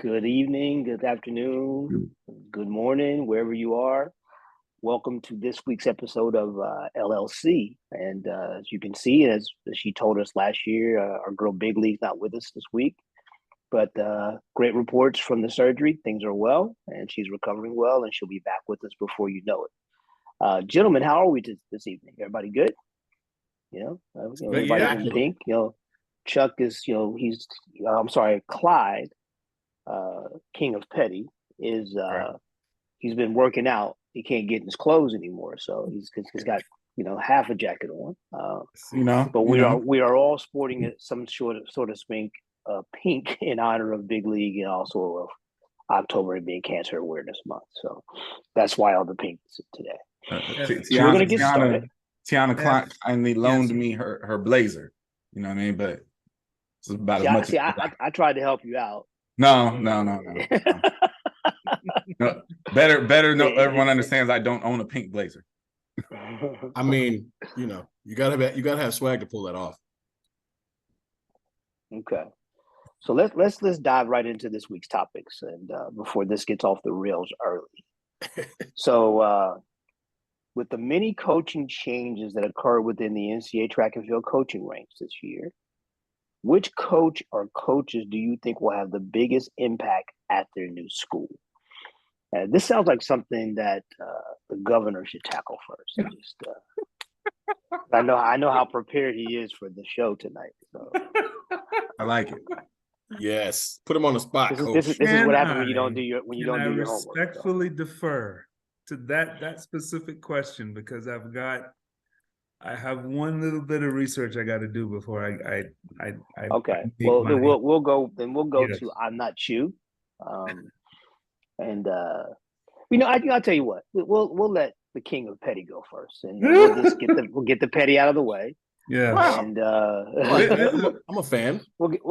Good evening, good afternoon, good morning, wherever you are. Welcome to this week's episode of LLC. And as you can see, as she told us last year, our girl Big League's not with us this week. But great reports from the surgery. Things are well, and she's recovering well, and she'll be back with us before you know it. Gentlemen, how are we this evening? Everybody good? Everybody's in pink. Chuck is, Clyde, King of Petty, is Right. he's been working out. He can't get in his clothes anymore, so he's got half a jacket on. But we are all sporting some sort of pink in honor of Big League and also of October being Cancer Awareness Month. So that's why all the pink today. So we're gonna get started. Tiana kindly loaned me her blazer. You know what I mean? But it's about as much. I tried to help you out. No. No, better. No, everyone understands I don't own a pink blazer. I mean, you gotta have swag to pull that off. Okay, so let's dive right into this week's topics, and before this gets off the rails early. So, with the many coaching changes that occurred within the NCAA track and field coaching ranks this year, which coach or coaches do you think will have the biggest impact at their new school? This sounds like something that the governor should tackle first. I know how prepared he is for the show tonight. So. I like it. Yes, put him on the spot. This is what happens when you don't do your homework. Respectfully defer to that specific question because I have one little bit of research I got to do before I okay. Well, then we'll go to I'm Not You. I'll tell you what. We'll let the King of Petty go first, and we'll get the Petty out of the way. Yeah, wow. And I'm a fan. We'll get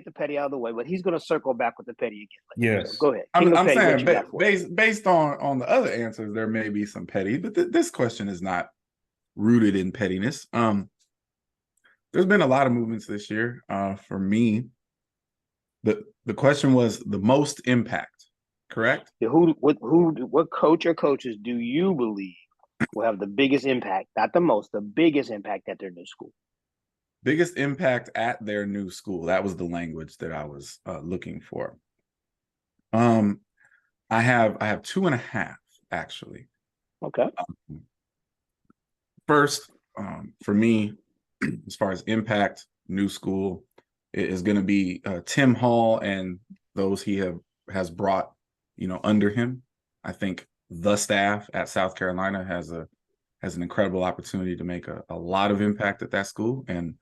the Petty out of the way, but he's going to circle back with the Petty again later. Yes, so go ahead. I'm saying based on the other answers, there may be some petty, but this question is not rooted in pettiness. There's been a lot of movements this year. For me, the question was the most impact. Correct. Yeah, what coach or coaches do you believe will have the biggest impact? Not the most, the biggest impact at their new school. Biggest impact at their new school. That was the language that I was looking for. I have 2.5 actually. Okay. First, for me, as far as impact, new school, it is going to be Tim Hall and those he has brought. Under him, I think the staff at South Carolina has an incredible opportunity to make a lot of impact at that school. And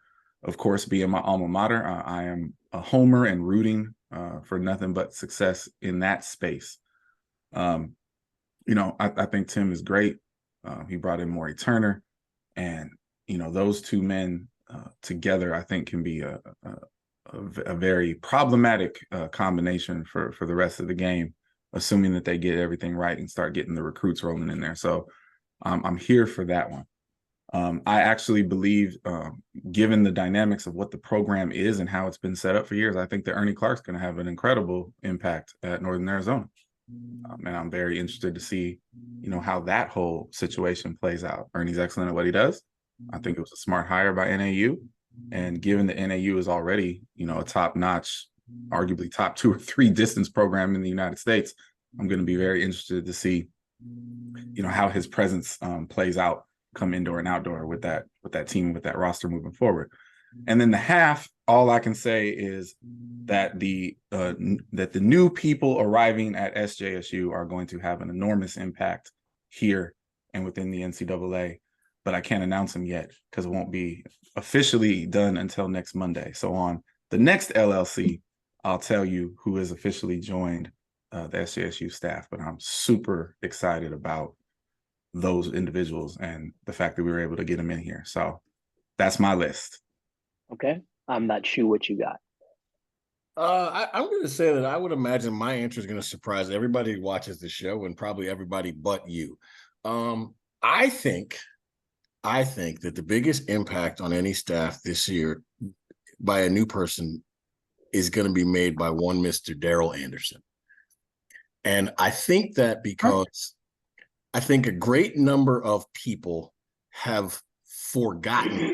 of course, being my alma mater, I am a homer and rooting for nothing but success in that space. I think Tim is great. He brought in Maury Turner, and those two men together, I think, can be a very problematic combination for the rest of the game, assuming that they get everything right and start getting the recruits rolling in there. So I'm here for that one. I actually believe, given the dynamics of what the program is and how it's been set up for years, I think that Ernie Clark's going to have an incredible impact at Northern Arizona. And I'm very interested to see, how that whole situation plays out. Ernie's excellent at what he does. I think it was a smart hire by NAU. And given that NAU is already, a top-notch, arguably top 2 or 3 distance program in the United States, I'm going to be very interested to see, how his presence plays out come indoor and outdoor with that team, with that roster moving forward. And then the half, all I can say is that the new people arriving at SJSU are going to have an enormous impact here and within the NCAA, but I can't announce them yet because it won't be officially done until next Monday. So on the next LLC, I'll tell you who has officially joined the SJSU staff, but I'm super excited about those individuals and the fact that we were able to get them in here. So that's my list. Okay. I'm not sure what you got. I'm going to say that I would imagine my answer is going to surprise everybody who watches the show and probably everybody but you. I think that the biggest impact on any staff this year by a new person is going to be made by one Mr. Daryl Anderson. And I think that because I think a great number of people have forgotten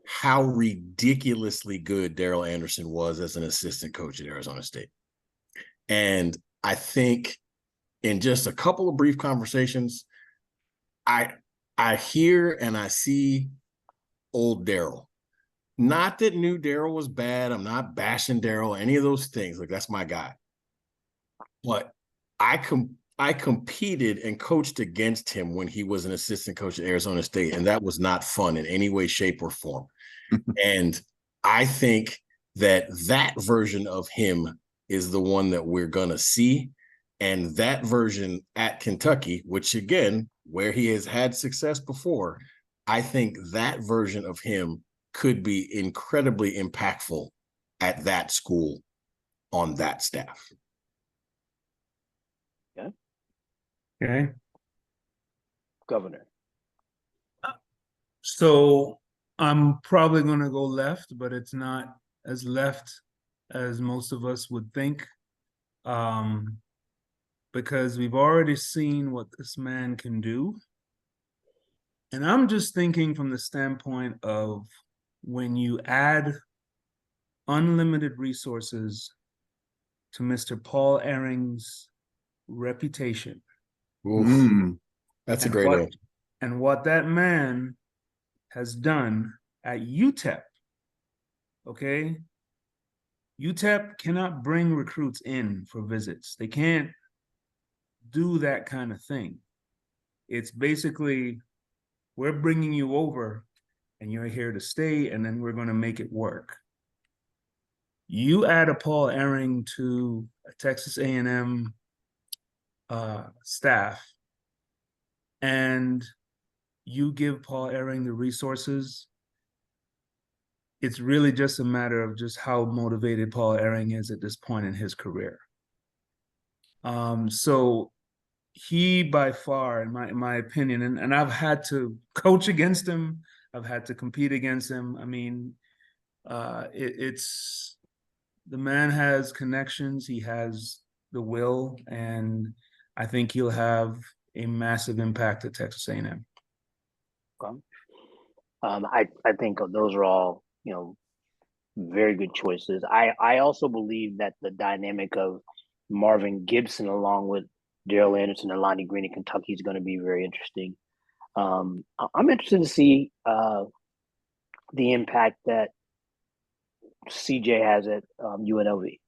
how ridiculously good Daryl Anderson was as an assistant coach at Arizona State. And I think in just a couple of brief conversations, I hear and I see old Daryl. Not that new Daryl was bad. I'm not bashing Daryl, any of those things. Like, that's my guy. But I competed and coached against him when he was an assistant coach at Arizona State, and that was not fun in any way, shape, or form. And I think that version of him is the one that we're going to see. And that version at Kentucky, which again, where he has had success before, I think that version of him could be incredibly impactful at that school on that staff. Yeah. Okay. Governor. So I'm probably going to go left, but it's not as left as most of us would think. Because we've already seen what this man can do. And I'm just thinking from the standpoint of when you add unlimited resources to Mr. Paul Ehring's reputation. That's a great one. And what that man has done at UTEP, okay? UTEP cannot bring recruits in for visits. They can't do that kind of thing. It's basically, we're bringing you over and you're here to stay, and then we're going to make it work. You add a Paul Ehring to a Texas A&M staff, and you give Paul Ehring the resources, it's really just a matter of just how motivated Paul Ehring is at this point in his career. So he, by far, in my opinion, and I've had to coach against him, I've had to compete against him. I mean, it's the man has connections, he has the will, and I think he'll have a massive impact at Texas A&M. Okay. I think those are all, very good choices. I also believe that the dynamic of Marvin Gibson along with Daryl Anderson and Lonnie Green in Kentucky is going to be very interesting. I'm interested to see the impact that CJ has at UNLV.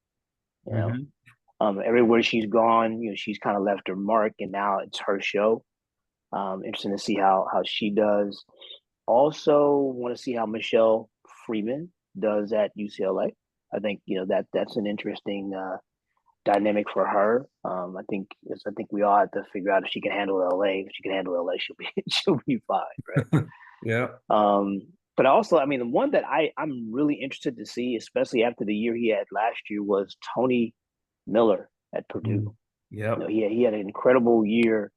Everywhere she's gone, she's kind of left her mark, and now it's her show. Interesting to see how she does. Also, want to see how Michelle Freeman does at UCLA. I think that's an interesting dynamic for her. I think we all have to figure out if she can handle LA. If she can handle LA, she'll be fine, right? Yeah. But also, I mean, the one that I'm really interested to see, especially after the year he had last year, was Tony Miller at Purdue. Yeah. He had an incredible year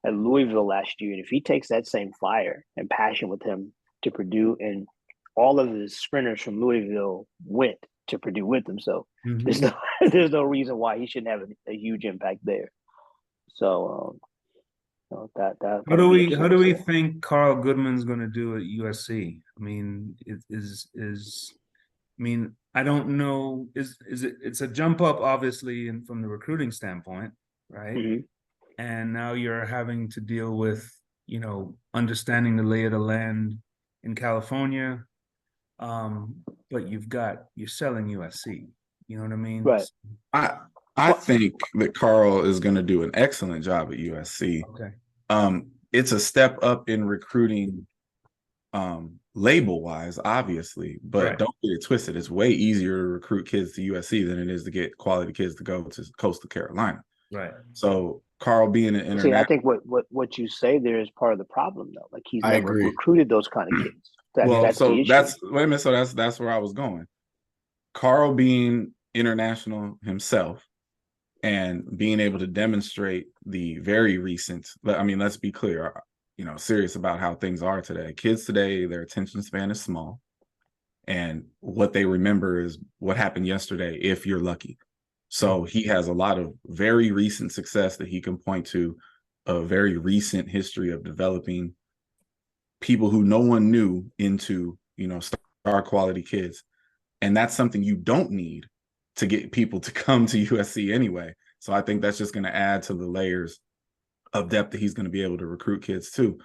at Louisville last year, and if he takes that same fire and passion with him to Purdue, and all of his sprinters from Louisville went to Purdue with him, so there's no reason why he shouldn't have a huge impact there. So that how do we think Carl Goodman's going to do at USC? I mean, I don't know. It's a jump up, obviously, from the recruiting standpoint, right? Mm-hmm. And now you're having to deal with, understanding the lay of the land in California. But you're selling USC. You know what I mean? Right. I think that Carl is going to do an excellent job at USC. Okay. It's a step up in recruiting, label wise, obviously, but right. Don't get it twisted. It's way easier to recruit kids to USC than it is to get quality kids to go to Coastal Carolina. Right. So Carl being an international. See, I think what you say there is part of the problem, though. Like, he's never recruited those kind of kids. That's where I was going. Carl being international himself and being able to demonstrate the very recent, I mean, let's be clear, serious about how things are today. Kids today, their attention span is small. And what they remember is what happened yesterday, if you're lucky. So he has a lot of very recent success that he can point to, a very recent history of developing people who no one knew into, star quality kids. And that's something you don't need to get people to come to USC anyway. So I think that's just going to add to the layers of depth that he's going to be able to recruit kids too.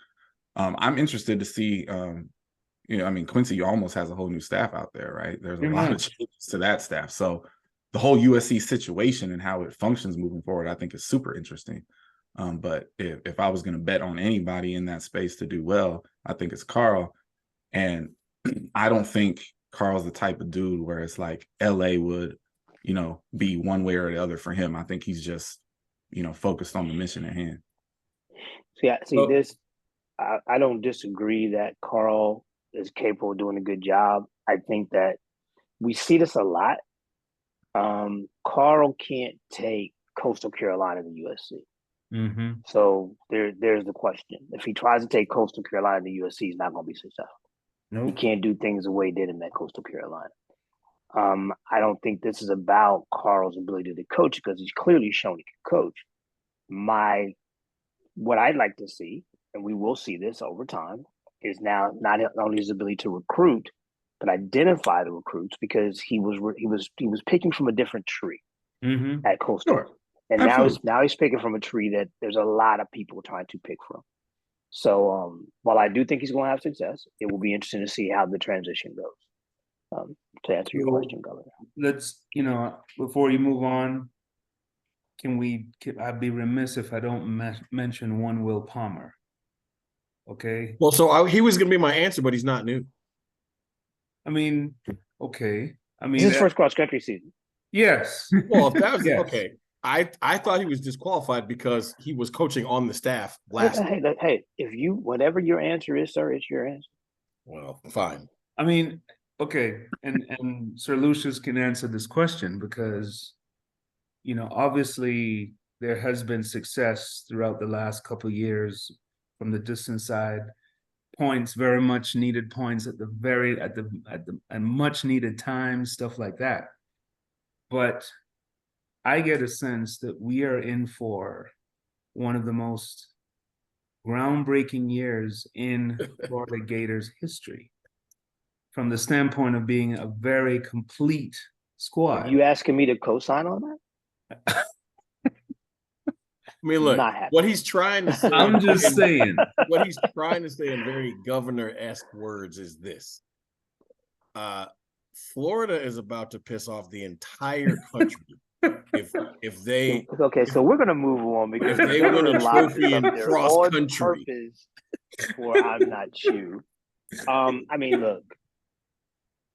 I'm interested to see, Quincy almost has a whole new staff out there, right? There's a lot of changes to that staff. So the whole USC situation and how it functions moving forward, I think is super interesting. But if I was going to bet on anybody in that space to do well, I think it's Carl. And I don't think Carl's the type of dude where it's like LA would, be one way or the other for him. I think he's just, focused on the mission at hand. I don't disagree that Carl is capable of doing a good job. I think that we see this a lot. Carl can't take Coastal Carolina to USC. Mm-hmm. So there's the question. If he tries to take Coastal Carolina to USC, he's not going to be successful. Nope. He can't do things the way he did in that Coastal Carolina. I don't think this is about Carl's ability to coach because he's clearly shown he can coach. What I'd like to see, and we will see this over time, is now not only his ability to recruit, but identify the recruits, because he was picking from a different tree at Coastal. Sure. And Absolutely. now he's picking from a tree that there's a lot of people trying to pick from. So while I do think he's going to have success, it will be interesting to see how the transition goes. To answer your question, Governor. Let's, before you move on, I'd be remiss if I don't mention one Will Palmer. Okay. Well, so he was going to be my answer, but he's not new. Okay. It's his first cross country season. Yes. Well, if that was yes. okay. I thought he was disqualified because he was coaching on the staff last. Hey, whatever your answer is, sir, it's your answer. Well, fine. Okay, and Sir Lucius can answer this question because, obviously there has been success throughout the last couple of years from the distance side. Points, very much needed points at much needed time, stuff like that. But I get a sense that we are in for one of the most groundbreaking years in Florida Gators history, from the standpoint of being a very complete squad. Are you asking me to co-sign on that? Look, what he's trying to say. I'm just saying. What he's trying to say in very governor-esque words is this. Florida is about to piss off the entire country if they. Okay, so we're gonna move on because if they win a trophy in cross country. For I'm not you. Look,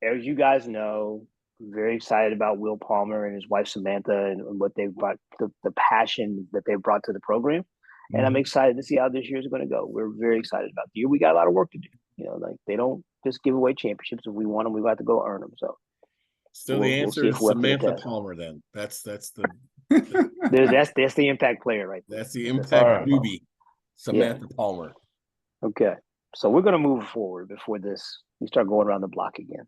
as you guys know, I'm very excited about Will Palmer and his wife Samantha and what they've brought, the passion that they've brought to the program. And I'm excited to see how this year is going to go. We're very excited about the year. We got a lot of work to do. They don't just give away championships. If we want them, we got to go earn them. So still the answer is Samantha Palmer. Then that's the that's the impact player right there. That's the impact newbie, Samantha Palmer. Okay, so we're going to move forward before we start going around the block again.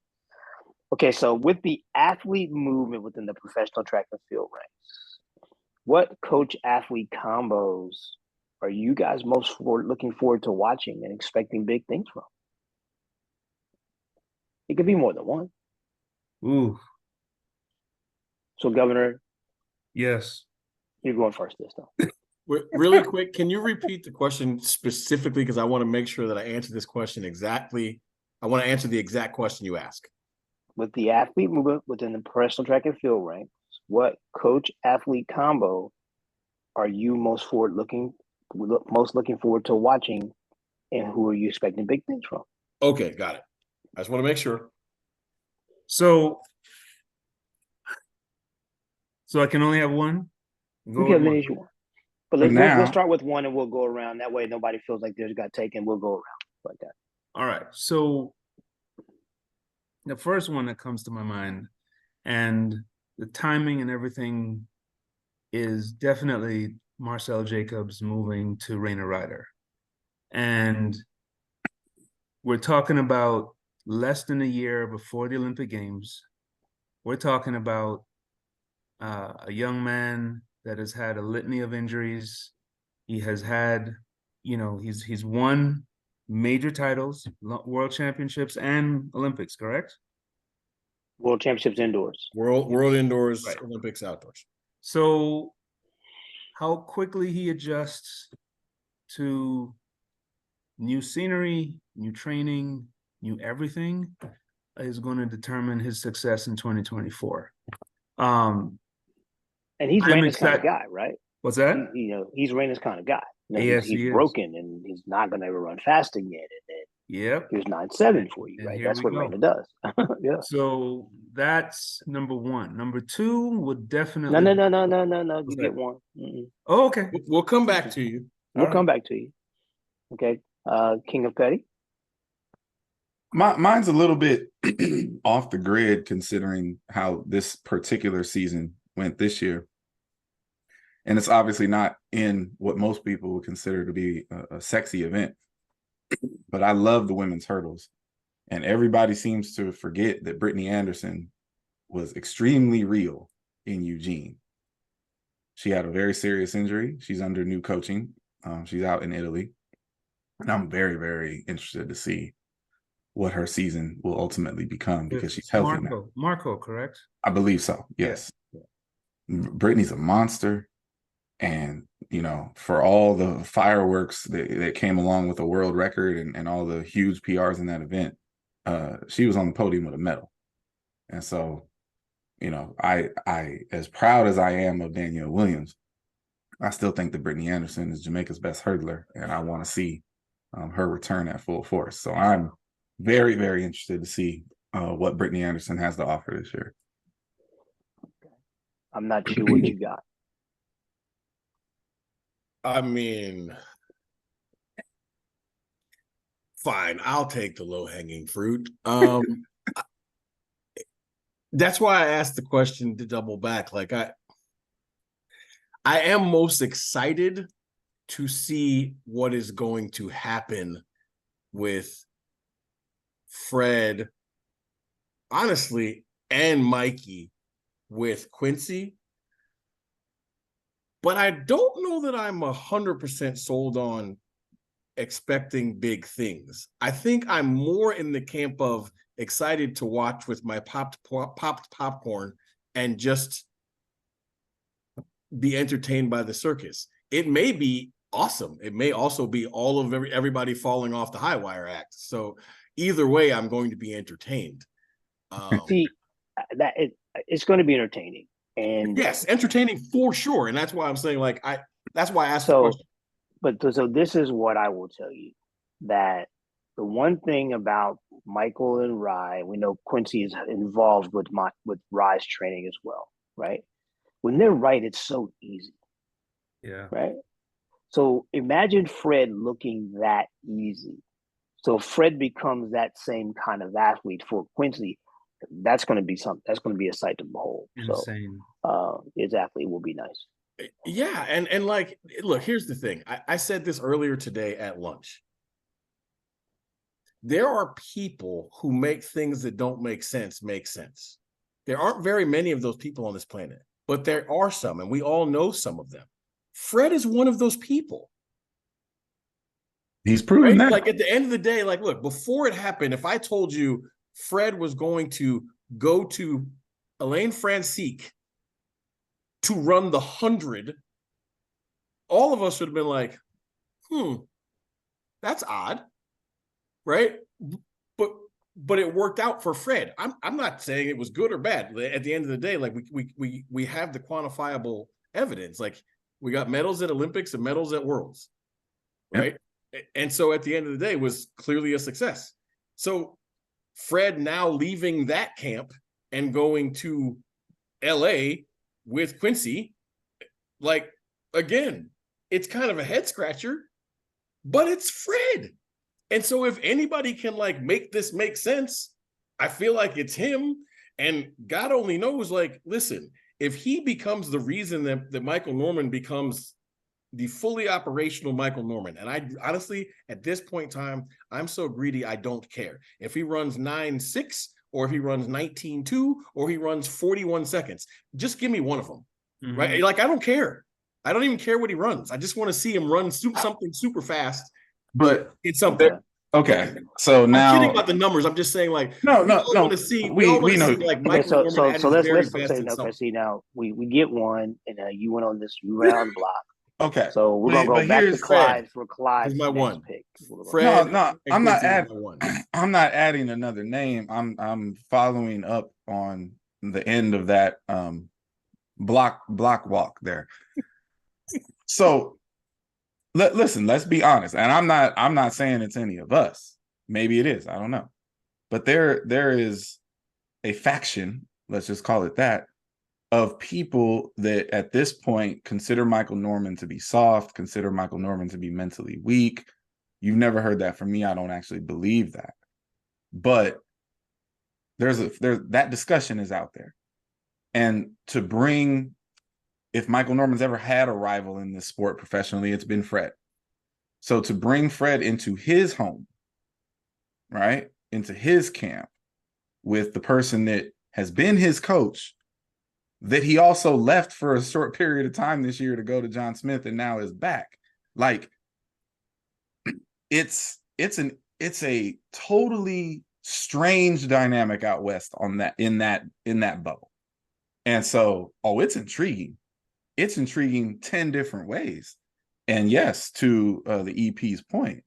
Okay, so with the athlete movement within the professional track and field ranks, what coach-athlete combos are you guys most looking forward to watching and expecting big things from? It could be more than one. Ooh. So, Governor. Yes. You're going first this time. Really quick, can you repeat the question specifically? Because I want to make sure that I answer this question exactly. I want to answer the exact question you ask. With the athlete movement within the professional track and field ranks, what coach-athlete combo are you most looking forward to watching, and who are you expecting big things from? Okay, got it. I just want to make sure. So I can only have one? Okay, then you want. But let's start with one and we'll go around. That way nobody feels like theirs got taken. We'll go around like that. All right. So the first one that comes to my mind, and the timing and everything, is definitely Marcel Jacobs moving to Rainer Ryder. And we're talking about less than a year before the Olympic Games. We're talking about a young man that has had a litany of injuries. He has had, he's won major titles, world championships and Olympics, correct? World championships indoors. World indoors, Right. Olympics outdoors. So how quickly he adjusts to new scenery, new training, new everything is going to determine his success in 2024. And he's I'm Raina's kind of excited. guy, right? What's that? He's Raina's kind of guy. Yes, he's he is. broken and he's not going to ever run fast again. And then Yep. here's 9-7 for you, And right? here That's we what go. Raina does. Yeah. So that's number one. Number two would definitely. No. What's You that? get one. Mm-mm. Oh, okay. We'll come back to you. We'll All come back to you. Okay. King of Petty. Mine's a little bit off the grid considering how this particular season went this year. And it's obviously not in what most people would consider to be a sexy event. But I love the women's hurdles. And everybody seems to forget that Brittany Anderson was extremely real in Eugene. She had a very serious injury. She's under new coaching. She's out in Italy. And I'm very, very interested to see what her season will ultimately become because she's healthy now. Marco, correct? I believe so, yes. Yeah. Brittany's a monster. And, for all the fireworks that came along with the world record and all the huge PRs in that event, she was on the podium with a medal. And so, I as proud as I am of Danielle Williams, I still think that Brittany Anderson is Jamaica's best hurdler, and I want to see her return at full force. So I'm very, very interested to see what Brittany Anderson has to offer this year. I'm not sure what you got. I mean, fine. I'll take the low-hanging fruit. That's why I asked the question to double back. Like I am most excited to see what is going to happen with Fred, honestly, and Mikey with Quincy. But I don't know that I'm 100% sold on expecting big things. I think I'm more in the camp of excited to watch with my popped popcorn and just be entertained by the circus. It may be awesome. It may also be all of everybody falling off the high wire act. So either way, I'm going to be entertained. See, it's going to be entertaining. And yes, entertaining for sure. And that's why I'm saying, that's why I asked the question. So this is what I will tell you, that the one thing about Michael and Rye, we know Quincy is involved with Rye's training as well, right? When they're right, it's so easy. Yeah. Right? So imagine Fred looking that easy. So Fred becomes that same kind of athlete for Quincy. That's going to be something. That's going to be a sight to behold. Insane. So his athlete will be nice. Yeah, and look, here's the thing. I said this earlier today at lunch. There are people who make things that don't make sense make sense. There aren't very many of those people on this planet, but there are some, and we all know some of them. Fred is one of those people. He's proven that. Like at the end of the day, look, before it happened, if I told you Fred was going to go to Elaine Francique to run the 100, all of us would have been like, that's odd, right? But it worked out for Fred. I'm not saying it was good or bad. At the end of the day, we have the quantifiable evidence. Like we got medals at Olympics and medals at Worlds, right? Yep. And so at the end of the day, it was clearly a success. So Fred now leaving that camp and going to LA with Quincy, again, it's kind of a head scratcher, but it's Fred. And so if anybody can make this make sense, I feel like it's him. And God only knows, listen, if he becomes the reason that Michael Norman becomes the fully operational Michael Norman. And I honestly, at this point in time, I'm so greedy, I don't care. If he runs 9.6 or if he runs 19.2 or he runs 41 seconds, just give me one of them, right? Like, I don't care. I don't even care what he runs. I just want to see him run something super fast. But it's something. Okay, so now I'm kidding about the numbers. I'm just saying, like, no. We all want to see like Michael Norman at his very best in something. See, now we get one, and you went on this round block. Okay, so we're gonna go back to Clyde for Clyde's my one pick. Fred, no, I'm not I'm not adding another name. I'm following up on the end of that block walk there. So listen, let's be honest, and I'm not saying it's any of us. Maybe it is. I don't know, but there is a faction, let's just call it that, of people that at this point consider Michael Norman to be soft, consider Michael Norman to be mentally weak. You've never heard that from me. I don't actually believe that, but there's that discussion is out there, and to bring. If Michael Norman's ever had a rival in this sport professionally, it's been Fred. So to bring Fred into his home, right, into his camp with the person that has been his coach, that he also left for a short period of time this year to go to John Smith and now is back. Like, it's a totally strange dynamic out west on that in that bubble. And so, it's intriguing. It's intriguing 10 different ways. And yes, to the EP's point,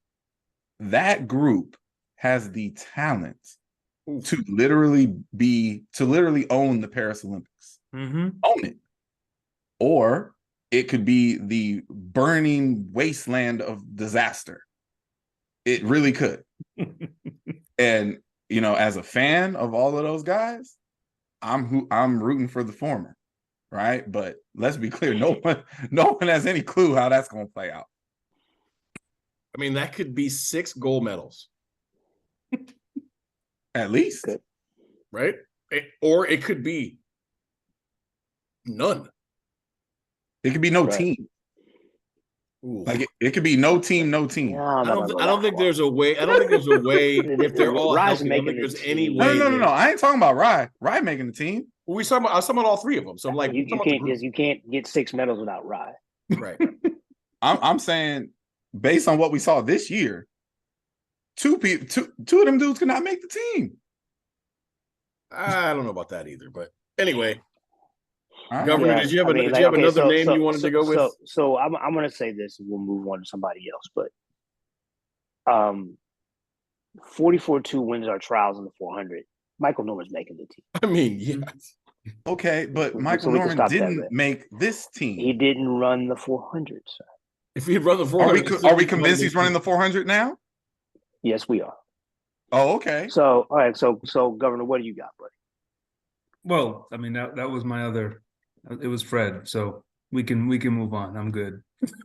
that group has the talent to literally own the Paris Olympics. Own it. Or it could be the burning wasteland of disaster. It really could. And, as a fan of all of those guys, I'm rooting for the former. Right, but let's be clear: no one has any clue how that's going to play out. I mean, that could be 6 gold medals, at least, right? Or it could be none. It could be no team. Ooh. Like it could be no team, no team. I don't think there's a way. I don't think there's a way if they're all healthy. I don't think there's any way. No. I ain't talking about Rye. Rye making the team. Well, I was talking about all 3 of them. So I'm like, you can't get 6 medals without Rye. Right. I'm saying, based on what we saw this year, two of them dudes cannot make the team. I don't know about that either, but anyway. Right. Governor, did you have another name you wanted to go with? So I'm going to say this, and we'll move on to somebody else. But 44-2 wins our trials in the 400. Michael Norman's making the team. I mean, yes. Okay, but Michael Norman didn't make this team. He didn't run the 400, sir. If he'd run the 400, are we convinced he's running the 400 now? Yes, we are. Oh, okay. So, all right. So Governor, what do you got, buddy? Well, I mean, that was my other. It was Fred. So we can move on. I'm good.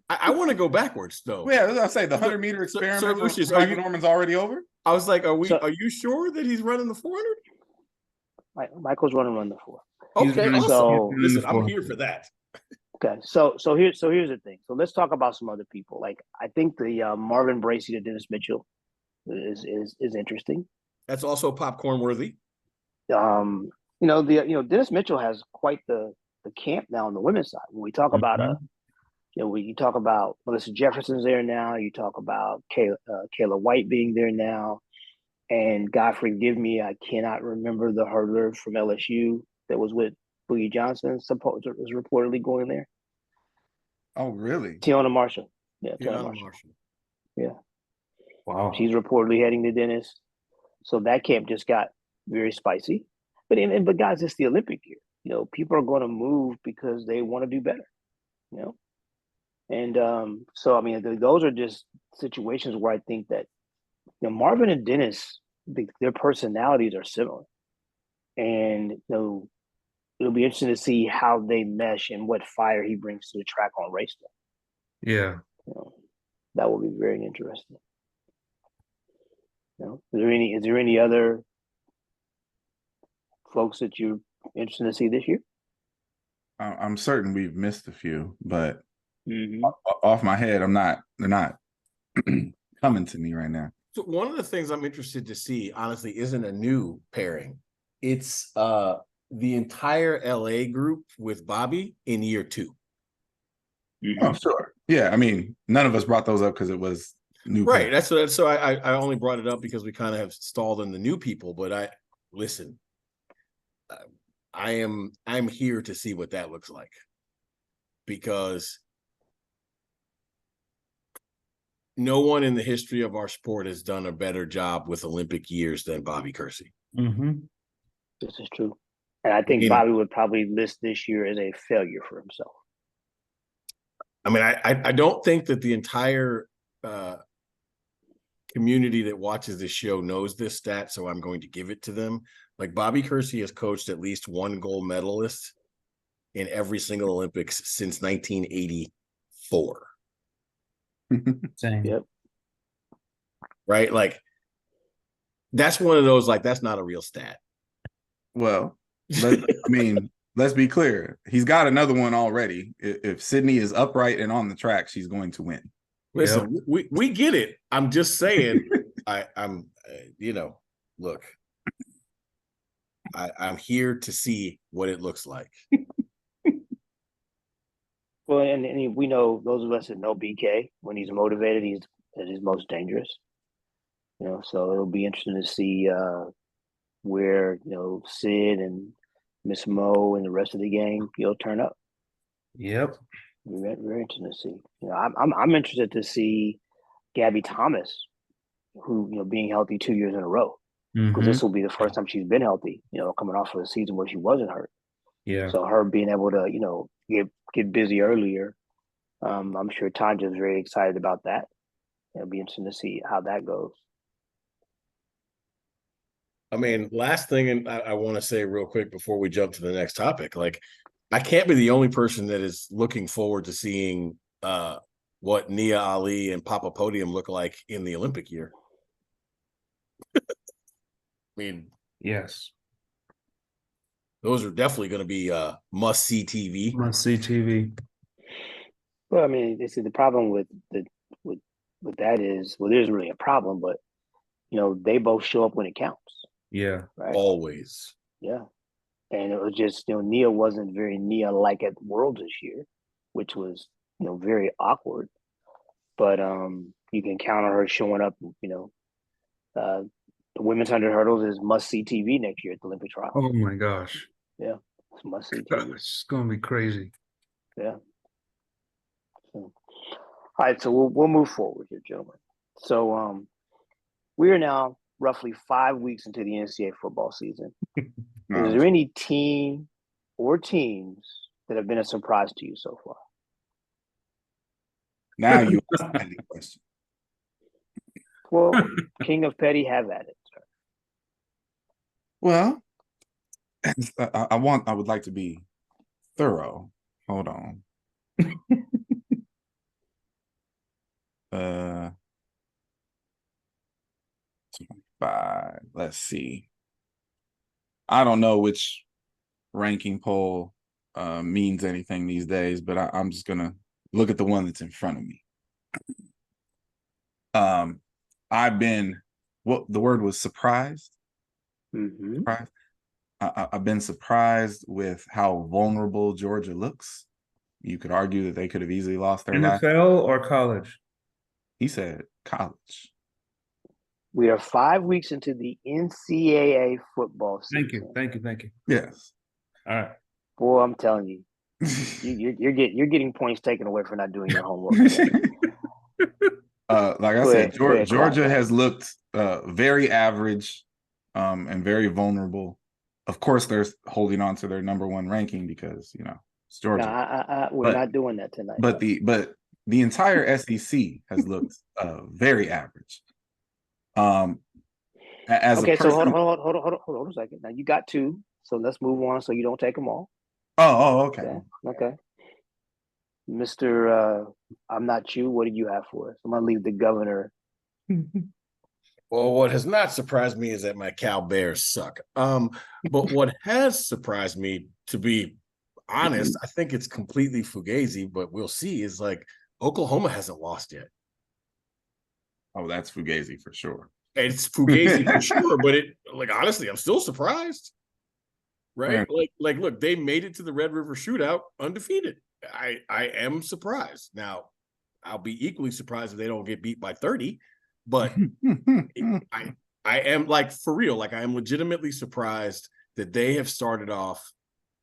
I want to go backwards though. Yeah, I say the 100-meter experiment. So Lucius, Michael Norman's already over. I was like, are you sure that he's running the 400? Michael's running the 4. Okay, so listen, I'm here for that. Okay, so here's the thing. So let's talk about some other people. Like, I think the Marvin Bracey to Dennis Mitchell is interesting. That's also popcorn worthy. Dennis Mitchell has quite the camp now on the women's side. When we talk about you talk about Melissa Jefferson's there now. You talk about Kayla White being there now. And God forgive me, I cannot remember the hurdler from LSU that was with Boogie Johnson. Was reportedly going there. Oh, really? Tiona Marshall. Yeah, Tiona Marshall. Yeah. Wow. She's reportedly heading to Dennis. So that camp just got very spicy. But guys, it's the Olympic year. People are going to move because they want to do better. And so I mean, those are just situations where I think that Marvin and Dennis, their personalities are similar, and it'll be interesting to see how they mesh and what fire he brings to the track on race day. Yeah, that will be very interesting. Is there any other folks that you're interested to see this year? I'm certain we've missed a few, but off my head. They're not coming to me right now. So one of the things I'm interested to see, honestly, isn't a new pairing. It's the entire LA group with Bobby in year 2. Oh, sure. Yeah, I mean, none of us brought those up because it was new. Right. That's what. So I only brought it up because we kind of have stalled on the new people. But listen. I'm here to see what that looks like, because no one in the history of our sport has done a better job with Olympic years than Bobby Kersey. Mm-hmm. This is true. And I think Bobby would probably list this year as a failure for himself. I mean, I don't think that the entire community that watches this show knows this stat, so I'm going to give it to them. Like, Bobby Kersey has coached at least one gold medalist in every single Olympics since 1984. Same. Yep. Right? Like, that's one of those, like, that's not a real stat. Well, let's be clear. He's got another one already. If Sydney is upright and on the track, she's going to win. Listen, we get it. I'm just saying, I'm look, I'm here to see what it looks like. Well, and we know, those of us that know BK, when he's motivated, he's at his most dangerous. So it'll be interesting to see where Sid and Miss Mo and the rest of the gang turn up. Yep. Very interesting to see. I'm interested to see Gabby Thomas, who being healthy 2 years in a row, because this will be the first time she's been healthy. Coming off of a season where she wasn't hurt. Yeah. So her being able to get busy earlier, I'm sure Tanja's very excited about that. It'll be interesting to see how that goes. I mean, last thing, and I want to say real quick before we jump to the next topic, like, I can't be the only person that is looking forward to seeing what Nia Ali and Papa Podium look like in the Olympic year. I mean, yes, those are definitely going to be must-see TV. Must-see TV. Well, I mean, this is the problem with that is, well, there's really a problem, but they both show up when it counts. Yeah, right. Always. Yeah. And it was just, Nia wasn't very Nia-like at Worlds this year, which was, very awkward. But you can count on her showing up. The women's 100 hurdles is must-see TV next year at the Olympic trials. Oh my gosh. Yeah, it's must-see TV. It's going to be crazy. Yeah. So, all right, so we'll move forward here, gentlemen. So we are now roughly 5 weeks into the NCAA football season. Is there any team or teams that have been a surprise to you so far? Now you ask any question. Well, King of Petty, have at it, sir. Well, I would like to be thorough. Hold on. 25. Let's see. I don't know which ranking poll means anything these days, but I'm just gonna look at the one that's in front of me. I've been, the word was surprised. Mm-hmm. Surprised. I've been surprised with how vulnerable Georgia looks. You could argue that they could have easily lost their NFL or college? He said college. We are 5 weeks into the NCAA football season. Thank you. Yes. All right. Boy, I'm telling you, you're getting points taken away for not doing your homework. Like I said, Georgia has looked very average and very vulnerable. Of course, they're holding on to their number one ranking because it's Georgia. We're not doing that tonight. But the entire SEC has looked very average. So hold on a second. Now you got 2, so let's move on so you don't take them all. Okay. Okay. Mr. I'm not you. What do you have for us? I'm gonna leave the governor. Well, what has not surprised me is that my Cal Bears suck. But what has surprised me, to be honest, I think it's completely fugazi, but we'll see, is like Oklahoma hasn't lost yet. Oh, that's Fugazi for sure. It's Fugazi for sure, but honestly, I'm still surprised. Right? Look, they made it to the Red River Shootout undefeated. I am surprised. Now, I'll be equally surprised if they don't get beat by 30, but I am for real, I am legitimately surprised that they have started off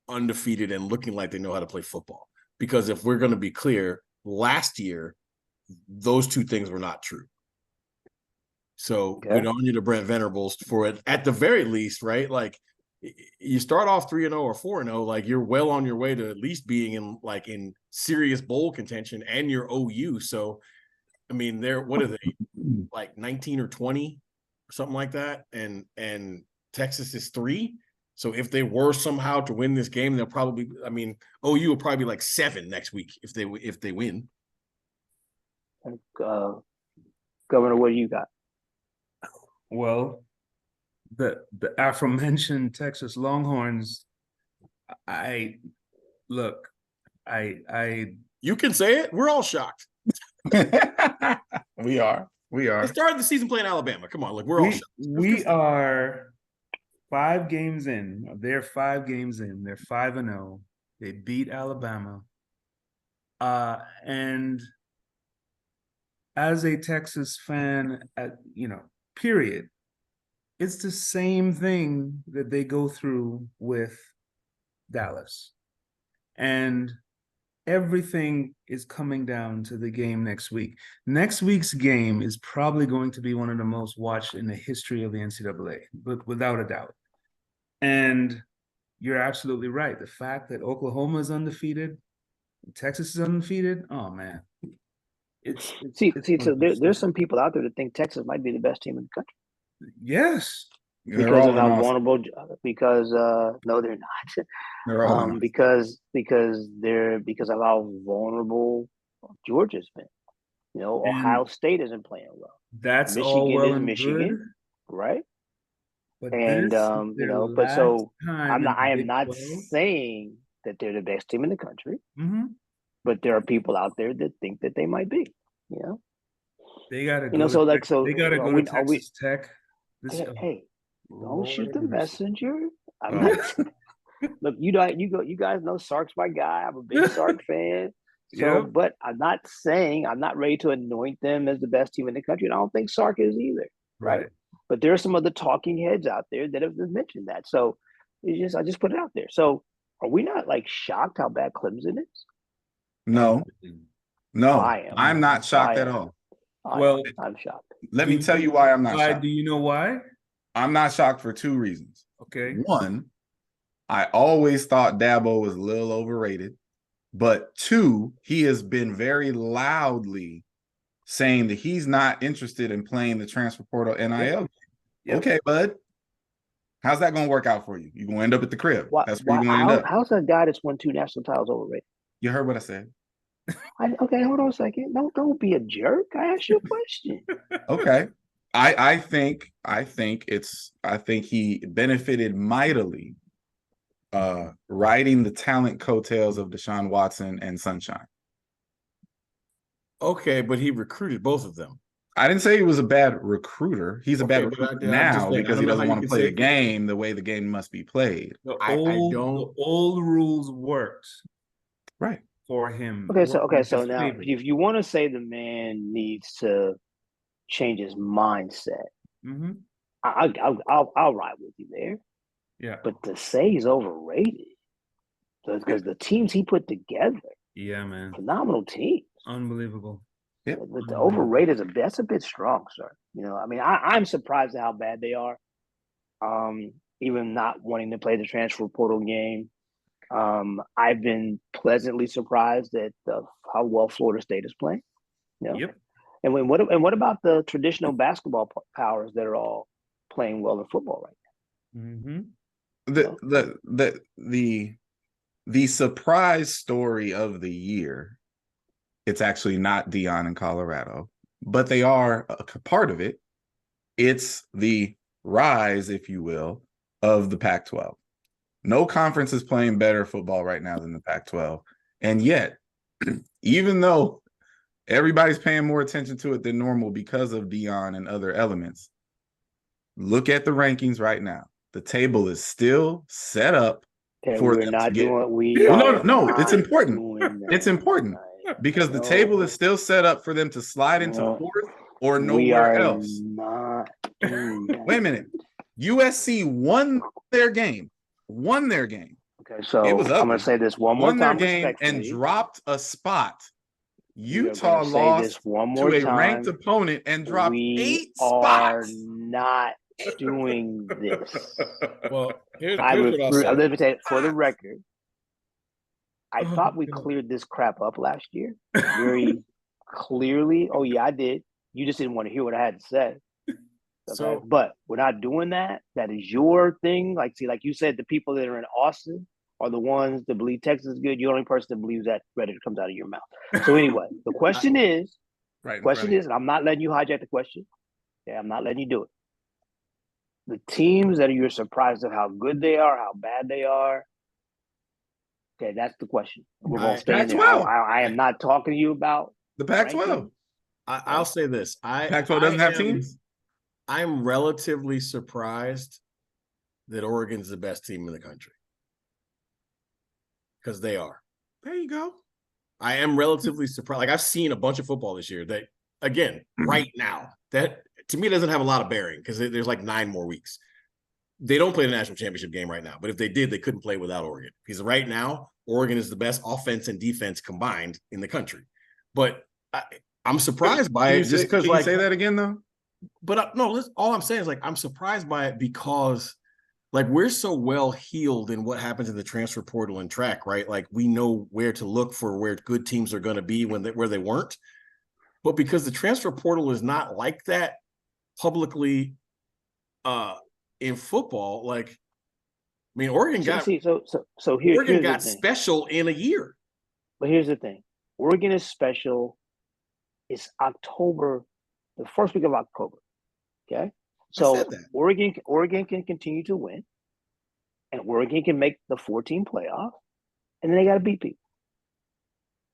undefeated and looking like they know how to play football. Because if we're going to be clear, last year, those two things were not true. So good on you to Brent Venables for it, at the very least, right? You start off 3-0 or 4-0, you're well on your way to at least being in serious bowl contention, and your OU. So, I mean, what are they, 19 or 20 or something like that? And Texas is 3. So if they were somehow to win this game, they'll probably, OU will probably be 7 next week if they win. Governor, what do you got? Well, the aforementioned Texas Longhorns, you can say it. We're all shocked. We are. They started the season playing Alabama. Come on, we're all shocked. We are 5 games in. They're 5 games in. They're 5-0. They beat Alabama. And as a Texas fan, period, it's the same thing that they go through with Dallas. And everything is coming down to the game next week. Next week's game is probably going to be one of the most watched in the history of the NCAA, but without a doubt. And you're absolutely right. The fact that Oklahoma is undefeated, Texas is undefeated, oh man. So there's some people out there that think Texas might be the best team in the country. Yes, because of how vulnerable. Because no, they're not. They're all because of how vulnerable Georgia's been. Ohio State isn't playing well. That's Michigan all well is and Michigan, good, right? But I am not saying that they're the best team in the country. Mm-hmm. But there are people out there that think that they might be. They gotta go. They gotta go to Texas Tech. Hey, don't shoot the messenger. I'm not. Look, you guys know Sark's my guy. I'm a big Sark fan. So, but I'm not ready to anoint them as the best team in the country. And I don't think Sark is either. Right. But there are some other talking heads out there that have mentioned that. So I just put it out there. So are we not shocked how bad Clemson is? No, I'm not shocked at all. I'm shocked. Let me tell you why I'm not shocked. Do you know why? I'm not shocked for 2 reasons. Okay. One, I always thought Dabo was a little overrated. But 2, he has been very loudly saying that he's not interested in playing the transfer portal NIL. Yep. Okay, bud. How's that going to work out for you? You're going to end up at the crib. That's where you're going to end up. How's a guy that's won 2 national titles overrated? You heard what I said. Okay, hold on a second. Don't be a jerk. I asked you a question. Okay. I think he benefited mightily riding the talent coattails of Deshaun Watson and Sunshine. Okay, but he recruited both of them. I didn't say he was a bad recruiter. He's a bad recruiter now because he doesn't want to play the game the way the game must be played. The old rules worked. Right. For him. So now if you want to say the man needs to change his mindset, mm-hmm. I'll ride with you there. Yeah. But to say he's overrated, because the teams he put together, man, phenomenal teams, unbelievable. Yeah, but the overrated that's a bit strong, sir. I'm surprised at how bad they are. Even not wanting to play the transfer portal game. I've been pleasantly surprised at how well Florida State is playing. Yep. And what about the traditional basketball powers that are all playing well in football right now? Mm-hmm. The surprise story of the year, it's actually not Deion in Colorado, but they are a part of it. It's the rise, if you will, of the Pac-12. No conference is playing better football right now than the Pac-12. And yet, even though Everybody's paying more attention to it than normal because of Dion and other elements. Look at the rankings right now. The table is still set up for them to get. No, it's important. It's important because the table is still set up for them to slide into fourth or nowhere else. Not doing that. Wait a minute. USC won their game. Okay, so It was I'm going to say this one more won time. Their game and dropped a spot. Utah lost to a ranked opponent and dropped 8 spots. We are not doing this. Well, here's what I'll say. Let me tell you, for the record, I thought we cleared this crap up last year very clearly. Oh, yeah, I did. You just didn't want to hear what I had to say. Okay? So, but we're not doing that. That is your thing. Like you said, the people that are in Austin are the ones that believe Texas is good. You're the only person that believes that rhetoric comes out of your mouth. So anyway, the question is, and I'm not letting you hijack the question. Okay, I'm not letting you do it. The teams that you're surprised of how good they are, how bad they are. Okay, that's the question. We're going to stay in there. I am not talking to you about the Pac-12. I'll say this. Pac-12 doesn't have teams? I'm relatively surprised that Oregon's the best team in the country. Because they are. There you go. I am relatively surprised. Like, I've seen a bunch of football this year that, again, right now, that to me doesn't have a lot of bearing because there's like 9 more weeks. They don't play the national championship game right now, but if they did, they couldn't play without Oregon. Because right now, Oregon is the best offense and defense combined in the country. But I'm surprised by it just because, like, say that again though. But no, all I'm saying is, like, I'm surprised by it because, like, we're so well heeled in what happens in the transfer portal and track, right? Like, we know where to look for where good teams are going to be where they weren't. But because the transfer portal is not like that publicly in football, like, I mean, Oregon got special in a year. But here's the thing: Oregon is special. It's October, the first week of October. Okay, so Oregon can continue to win, and Oregon can make the 14 playoff, and then they got to beat people,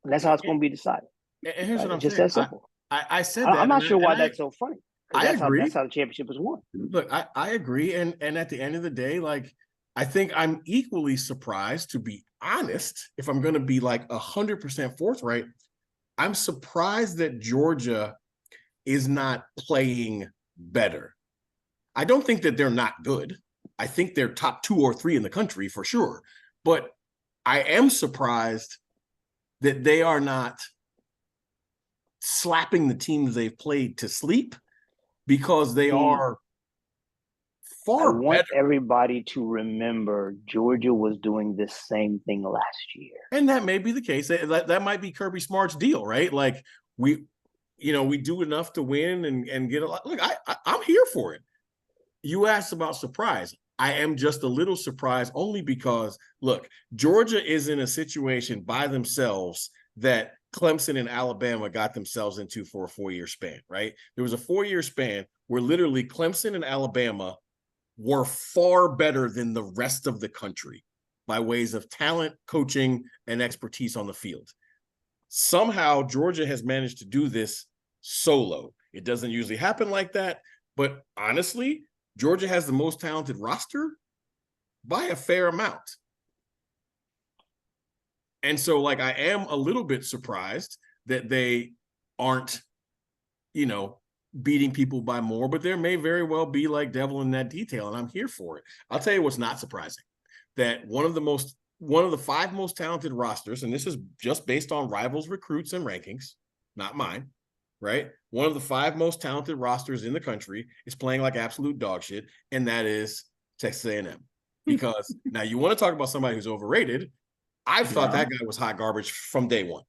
and that's how it's going to be decided. And here's what I'm just saying. That simple. I said that. I'm not sure why that's so funny. I agree. That's how the championship is won. Look, I agree. And at the end of the day, like, I think I'm equally surprised, to be honest, if I'm going to be like 100% forthright, I'm surprised that Georgia is not playing better. I don't think that they're not good. I think they're top 2 or 3 in the country for sure. But I am surprised that they are not slapping the teams they've played to sleep, because they are far better. I want everybody to remember Georgia was doing this same thing last year. And that may be the case. That might be Kirby Smart's deal, right? Like, we do enough to win and get a lot. Look, I'm here for it. You asked about surprise. I am just a little surprised only because, look, Georgia is in a situation by themselves that Clemson and Alabama got themselves into for a 4-year span, right? There was a 4-year span where literally Clemson and Alabama were far better than the rest of the country by ways of talent, coaching, and expertise on the field. Somehow Georgia has managed to do this solo. It doesn't usually happen like that, but honestly, Georgia has the most talented roster by a fair amount. And so, like, I am a little bit surprised that they aren't, beating people by more, but there may very well be, like, devil in that detail, and I'm here for it. I'll tell you what's not surprising, that one of the 5 most talented rosters, and this is just based on Rivals recruits and rankings, not mine, right? One of the 5 most talented rosters in the country is playing like absolute dog shit, and that is Texas A&M. Because now you want to talk about somebody who's overrated. I thought that guy was hot garbage from day one,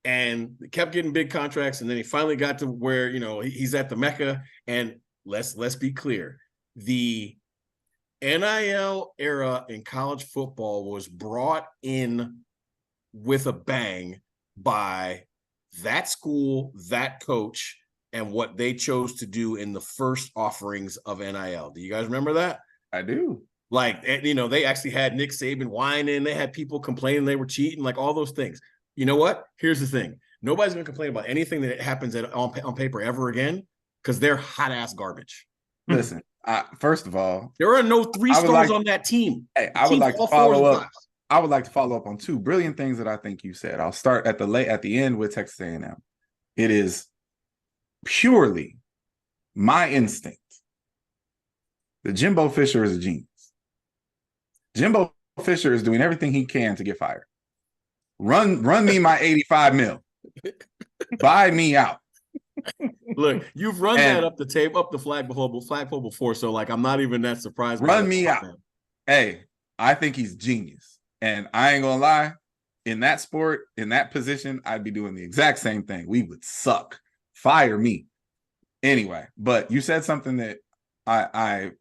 and kept getting big contracts. And then he finally got to where, he's at the Mecca. And let's be clear. The NIL era in college football was brought in with a bang by that school, that coach, and what they chose to do in the first offerings of NIL. Do you guys remember that? I do. Like, they actually had Nick Saban whining. They had people complaining they were cheating, like all those things. You know what? Here's the thing. Nobody's going to complain about anything that happens on paper ever again because they're hot ass garbage. Listen, first of all, there are no 3-stars on that team. Hey, I would like to follow up. I would like to follow up on two brilliant things that I think you said. I'll start at the end with Texas A&M. It is purely my instinct that Jimbo Fisher is a genius. Jimbo Fisher is doing everything he can to get fired. Run me my 85 mil. Buy me out. Look, you've run that up the flagpole before, so like I'm not even that surprised. Run me out. Hey, I think he's genius. And I ain't gonna lie, in that sport, in that position, I'd be doing the exact same thing. We would suck. Fire me. Anyway, but you said something that I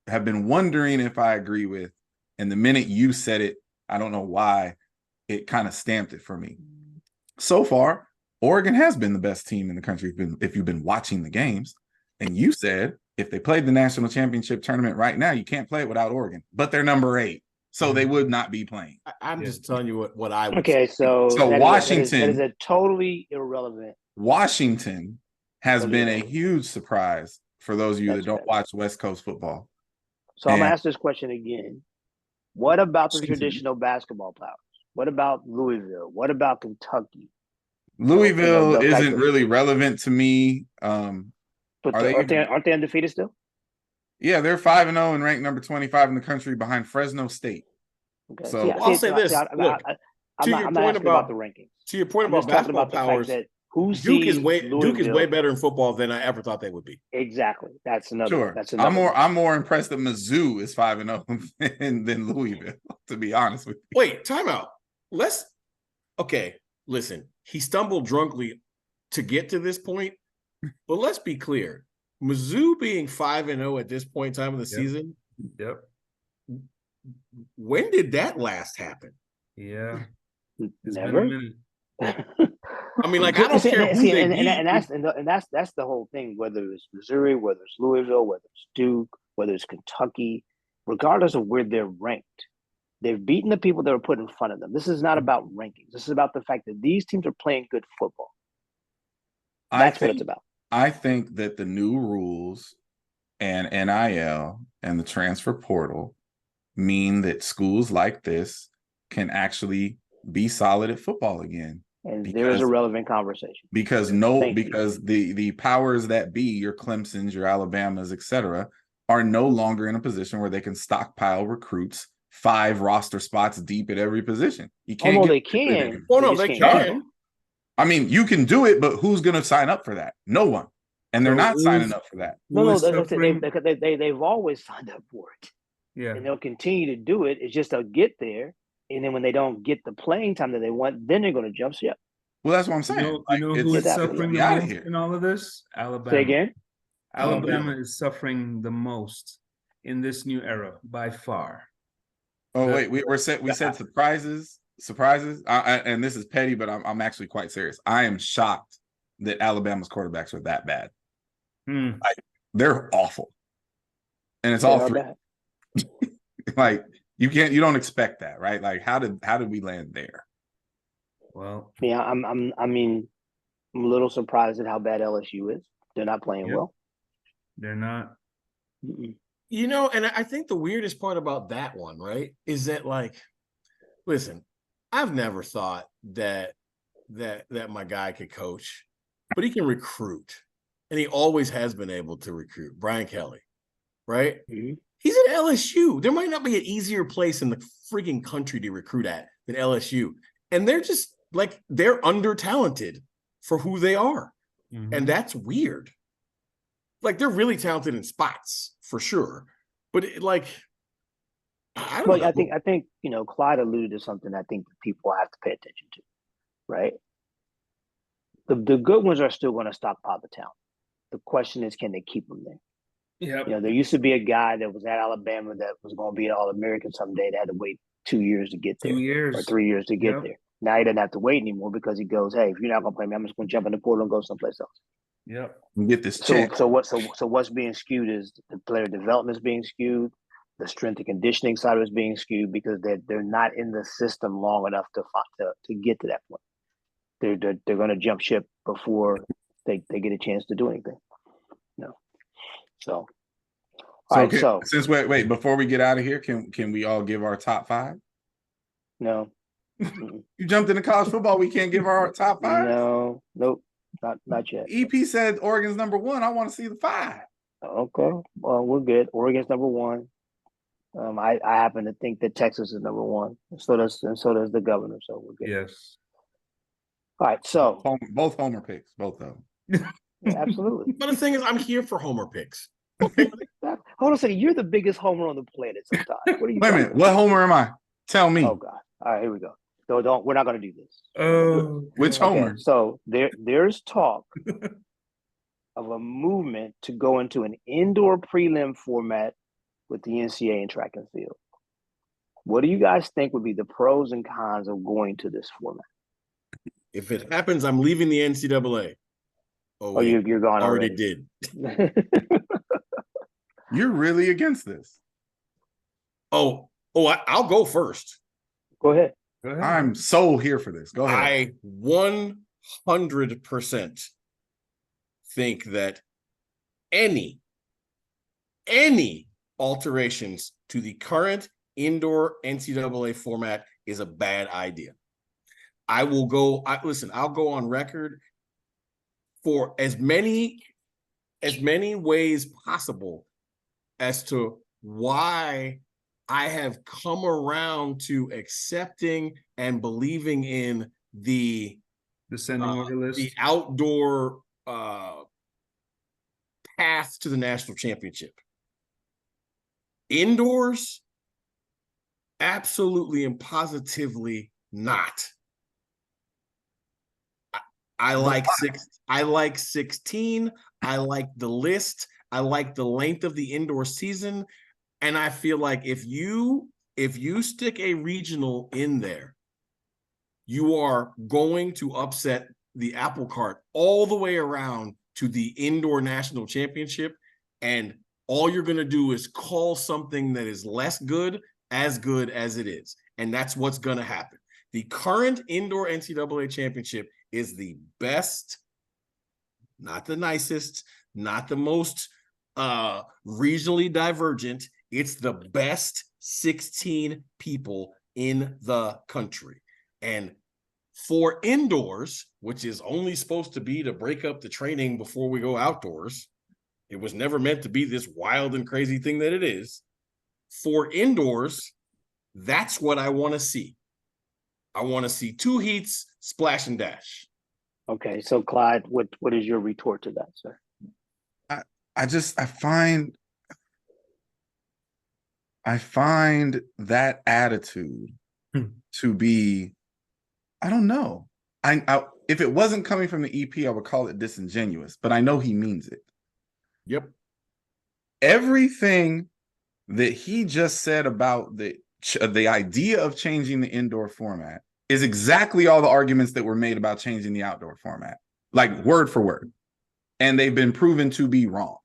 have been wondering if I agree with. And the minute you said it, I don't know why, it kind of stamped it for me. So far, Oregon has been the best team in the country if you've been watching the games. And you said if they played the national championship tournament right now, you can't play it without Oregon. But they're number 8. So they would not be playing. I'm just telling you what I would say. So Washington that is a totally irrelevant. Washington has been a huge surprise for those of you that don't watch West Coast football. So I'm gonna ask this question again. What about the traditional basketball powers? What about Louisville? What about Kentucky? Louisville isn't really relevant to me. But aren't they undefeated still? Yeah, they're 5-0 and ranked number 25 in the country behind Fresno State. Okay. So I'll say this. Look, I'm not asking about the rankings. To your point about basketball powers, Duke is way better in football than I ever thought they would be. Exactly. That's another. Sure. That's another. I'm more impressed that Mizzou is 5-0 than Louisville. To be honest with you. Wait, timeout. Listen. He stumbled drunkenly to get to this point, but let's be clear. Mizzou being 5-0 at this point in time of the season. Yep. When did that last happen? Yeah. Never. I mean, like I don't care who they beat. And that's the whole thing. Whether it's Missouri, whether it's Louisville, whether it's Duke, whether it's Kentucky, regardless of where they're ranked, they've beaten the people that were put in front of them. This is not about rankings. This is about the fact that these teams are playing good football. That's what it's about. I think that the new rules and NIL and the transfer portal mean that schools like this can actually be solid at football again. And there is a relevant conversation. Because the powers that be, your Clemsons, your Alabamas, etc., are no longer in a position where they can stockpile recruits 5 roster spots deep at every position. You can't. They can. They can. I mean, you can do it, but who's going to sign up for that? No one. And they're not signing up for that. They've always signed up for it. Yeah. And they'll continue to do it. It's just they'll get there. And then when they don't get the playing time that they want, then they're going to jump ship. Well, that's what I'm saying. You know who is suffering the most in all of this? Alabama. Say again? Alabama is suffering the most in this new era by far. Oh, wait. We said surprises. And this is petty, but I'm actually quite serious. I am shocked that Alabama's quarterbacks are that bad. Like, they're awful, and it's all 3. Like you don't expect that, right? Like how did we land there? Well, yeah, I'm a little surprised at how bad LSU is. They're not playing well. They're not. You know, and I think the weirdest part about that one, right, is that like, listen, I've never thought that my guy could coach, but he can recruit, and he always has been able to recruit. Brian Kelly, right? Mm-hmm. He's at LSU. There might not be an easier place in the freaking country to recruit at than LSU, and they're just like they're under talented for who they are, and that's weird. Like they're really talented in spots for sure, but I don't know. I think Clyde alluded to something I think people have to pay attention to, right? The good ones are still going to stockpile the talent. The question is, can they keep them there? Yeah. There used to be a guy that was at Alabama that was going to be an All-American someday that had to wait 2 years to get there. 2 years. Or 3 years to get there. Now he doesn't have to wait anymore because he goes, hey, if you're not going to play me, I'm just going to jump in the portal and go someplace else. Yep. And get this check. So what's being skewed is the player development is being skewed. The strength and conditioning side is being skewed because they're not in the system long enough to get to that point. they're going to jump ship before they get a chance to do anything. No. So, all right. So since wait, before we get out of here, can we all give our top 5? No. You jumped into college football. We can't give our top 5? No, nope, not yet. EP said Oregon's number 1. I want to see the 5. Okay, well, we're good. Oregon's number 1. I happen to think that Texas is number 1. So does the governor. So we're good. Yes. All right. So both homer picks, both of them. Yeah, absolutely. But the thing is, I'm here for homer picks. Hold on a second. You're the biggest homer on the planet. Sometimes. What are you? Wait a minute. What homer am I? Tell me. Oh God. All right, here we go. So don't. We're not going to do this. Which homer? So there's talk of a movement to go into an indoor prelim format with the NCAA in track and field. What do you guys think would be the pros and cons of going to this format? If it happens, I'm leaving the NCAA. Oh, you're gone already. Did. You're really against this? I'll go first. Go ahead. I'm so here for this. Go ahead. I 100% think that any alterations to the current indoor NCAA format is a bad idea. I'll go on record for as many ways possible as to why I have come around to accepting and believing in the descending order list, the outdoor path to the national championship. Indoors, absolutely and positively not. I like 16. I like the list. I like the length of the indoor season. And I feel like if you stick a regional in there, you are going to upset the apple cart all the way around to the indoor national championship. And all you're going to do is call something that is less good as it is. And that's what's going to happen. The current indoor NCAA championship is the best, not the nicest, not the most regionally divergent. It's the best 16 people in the country. And for indoors, which is only supposed to be to break up the training before we go outdoors, it was never meant to be this wild and crazy thing that it is. For indoors, that's what I want to see. I want to see 2 heats, splash and dash. Okay, so Clyde, what is your retort to that, sir? I find that attitude to be, I don't know. If it wasn't coming from the EP, I would call it disingenuous, but I know he means it. Yep. Everything that he just said about the idea of changing the indoor format is exactly all the arguments that were made about changing the outdoor format, like word for word. And they've been proven to be wrong.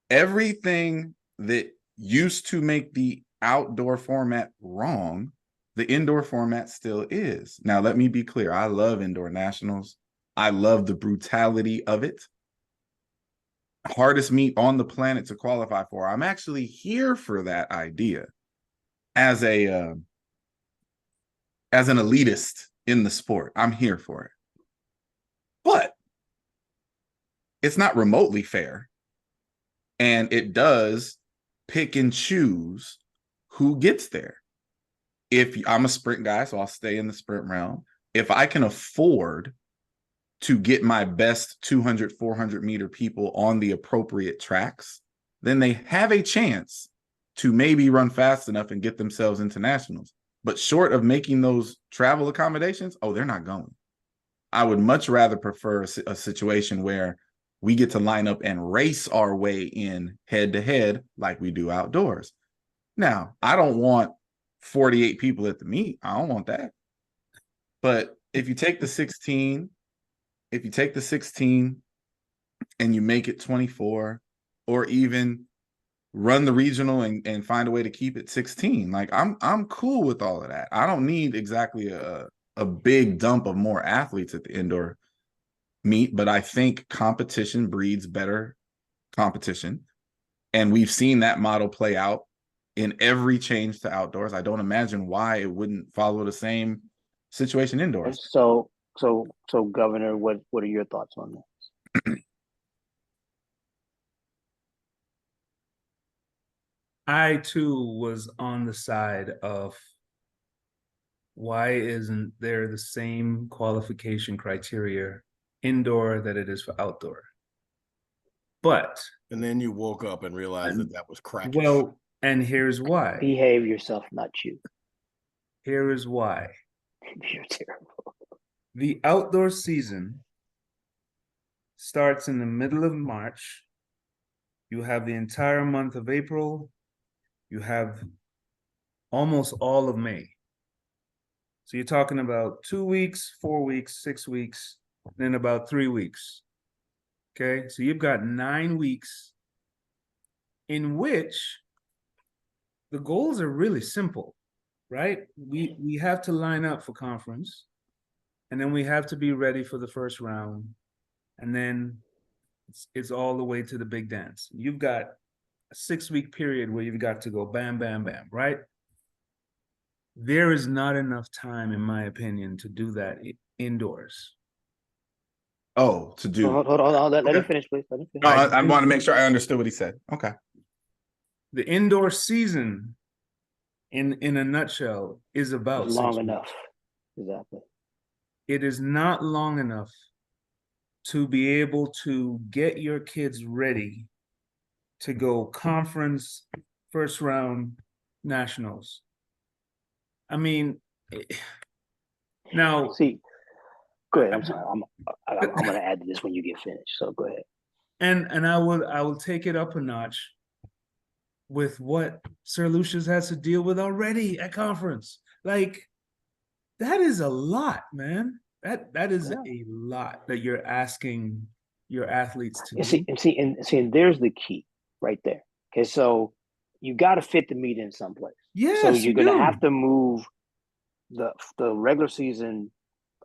Everything that used to make the outdoor format wrong, the indoor format still is. Now, let me be clear. I love indoor nationals. I love the brutality of it. Hardest meet on the planet to qualify for. I'm actually here for that idea as an elitist in the sport. I'm here for it. But it's not remotely fair. And it does pick and choose who gets there. If I'm a sprint guy, so I'll stay in the sprint realm. If I can afford to get my best 200, 400 meter people on the appropriate tracks, then they have a chance to maybe run fast enough and get themselves into nationals. But short of making those travel accommodations, they're not going. I would much rather prefer a situation where we get to line up and race our way in head to head like we do outdoors. Now, I don't want 48 people at the meet. I don't want that. But if you take the 16 and you make it 24, or even run the regional and find a way to keep it 16, like I'm cool with all of that. I don't need exactly a a big dump of more athletes at the indoor meet, but I think competition breeds better competition. And we've seen that model play out in every change to outdoors. I don't imagine why it wouldn't follow the same situation indoors. So Governor, what are your thoughts on that? I too was on the side of why isn't there the same qualification criteria indoor that it is for outdoor? But And then you woke up and realized that was crackish. well, and here's why. Behave yourself, not you. Here is why. You're terrible. The outdoor season starts in the middle of March. You have the entire month of April. You have almost all of May. So you're talking about 2 weeks, 4 weeks, 6 weeks, then about 3 weeks. Okay, so you've got 9 weeks in which the goals are really simple, right? We have to line up for conference, and then we have to be ready for the first round, and then it's all the way to the big dance. You've got a 6-week period where you've got to go bam, bam, bam, right? There is not enough time, in my opinion, to do that indoors. Oh, to do. Hold on. Let Okay. me finish, please. Let me finish. No, I want to make sure I understood what he said. Okay. The indoor season, in a nutshell, is about It's long 6 weeks. enough. Exactly. It is not long enough to be able to get your kids ready to go conference, first round, nationals. I mean, now See, go ahead. I'm sorry. I'm going to add to this when you get finished. So go ahead. and I will take it up a notch with what Sir Lucius has to deal with already at conference. Like, that is a lot, man. That is a lot that you're asking your athletes to do. And there's the key right there. Okay, so you got to fit the meet in someplace. Yes, so you're going to do. have to move the regular season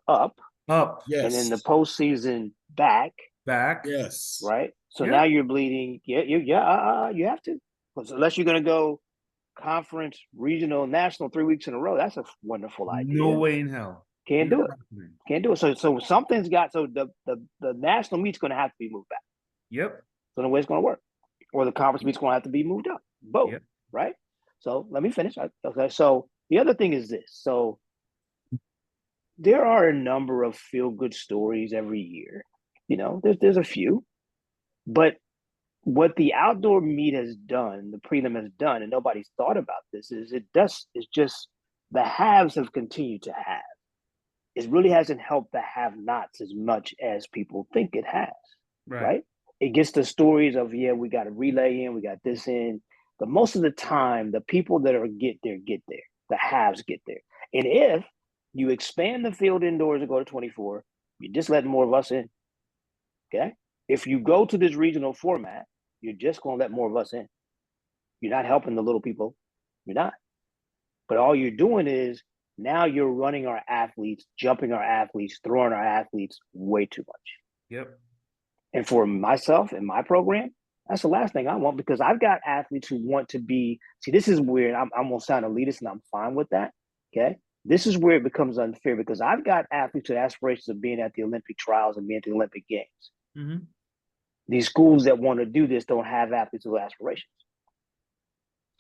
up, Yes. and then the postseason back. Yes. Right. So Yeah. now you're bleeding. You have to. So unless you're going to go conference, regional, national 3 weeks in a row, that's a wonderful idea. No way in hell. Can't do it. So something's got. So the national meet's going to have to be moved back. Yep. So the way it's going to work, or the conference meet's going to have to be moved up. Both. Yep. Right. So let me finish. Okay. So the other thing is this. So there are a number of feel-good stories every year. You know, there's a few, but what the outdoor meet has done, the prelim has done, and nobody's thought about this, is it's just the haves have continued to have. It really hasn't helped the have-nots as much as people think it has, right? It gets the stories of, we got a relay in, we got this in, but most of the time, the people that get there, the haves get there. And if you expand the field indoors and go to 24, you're just letting more of us in, okay? If you go to this regional format, you're just going to let more of us in. You're not helping the little people. You're not. But all you're doing is now you're running our athletes, jumping our athletes, throwing our athletes way too much. Yep. And for myself and my program, that's the last thing I want, because I've got athletes who want to be, see, this is weird. I'm going to sound elitist, and I'm fine with that. Okay. This is where it becomes unfair, because I've got athletes with aspirations of being at the Olympic trials and being at the Olympic Games. Mm-hmm. These schools that want to do this don't have athletes with aspirations.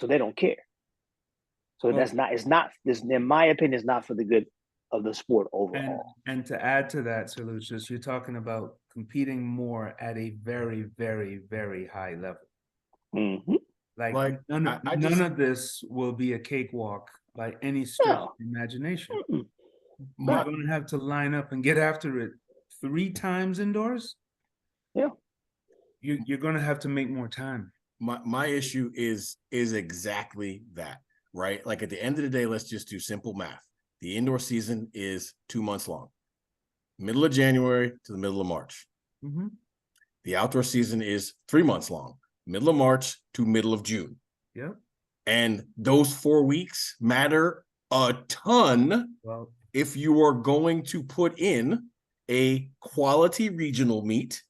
So they don't care. So it's not, in my opinion, it's not for the good of the sport overall. And to add to that, Sir Lucius, you're talking about competing more at a very, very, very high level. Mm-hmm. Like none of this will be a cakewalk by any stretch of the imagination. You're going to have to line up and get after it 3 times indoors. Yeah. You're going to have to make more time. My issue is exactly that, right? Like, at the end of the day, let's just do simple math. The indoor season is 2 months long, middle of January to the middle of March. Mm-hmm. The outdoor season is 3 months long, middle of March to middle of June. Yep. And those 4 weeks matter a ton if you are going to put in a quality regional meet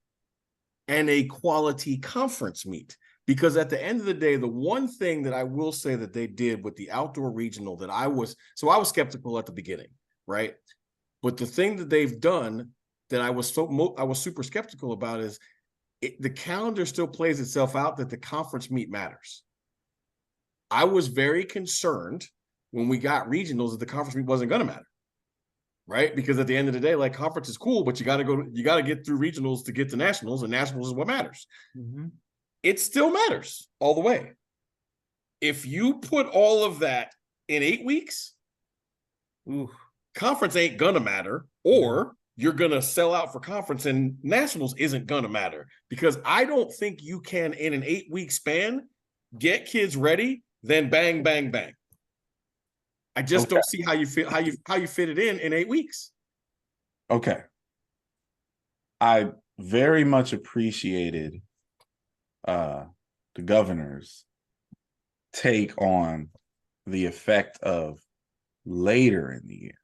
and a quality conference meet. Because at the end of the day, the one thing that I will say that they did with the outdoor regional that I was skeptical at the beginning, right? But the thing that they've done that I was super skeptical about is the calendar still plays itself out that the conference meet matters. I was very concerned when we got regionals that the conference meet wasn't going to matter, right? Because at the end of the day, like, conference is cool, but you got to get through regionals to get to nationals, and nationals is what matters. Mm-hmm. It still matters all the way. If you put all of that in 8 weeks, conference ain't gonna matter, or you're gonna sell out for conference and nationals isn't gonna matter, because I don't think you can, in an 8-week span, get kids ready, then bang, bang, bang. I just don't see how you fit it in 8 weeks. Okay. I very much appreciated the governor's take on the effect of later in the year.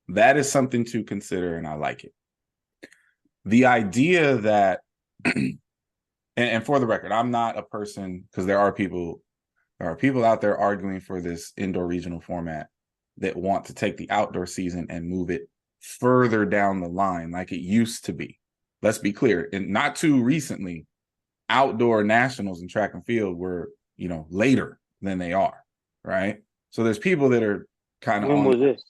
That is something to consider, and I like it. The idea that, and for the record, I'm not a person, because there are people out there arguing for this indoor regional format that want to take the outdoor season and move it further down the line like it used to be. Let's be clear, and not too recently, outdoor nationals in track and field were, later than they are, right? So there's people that are kind of When was this?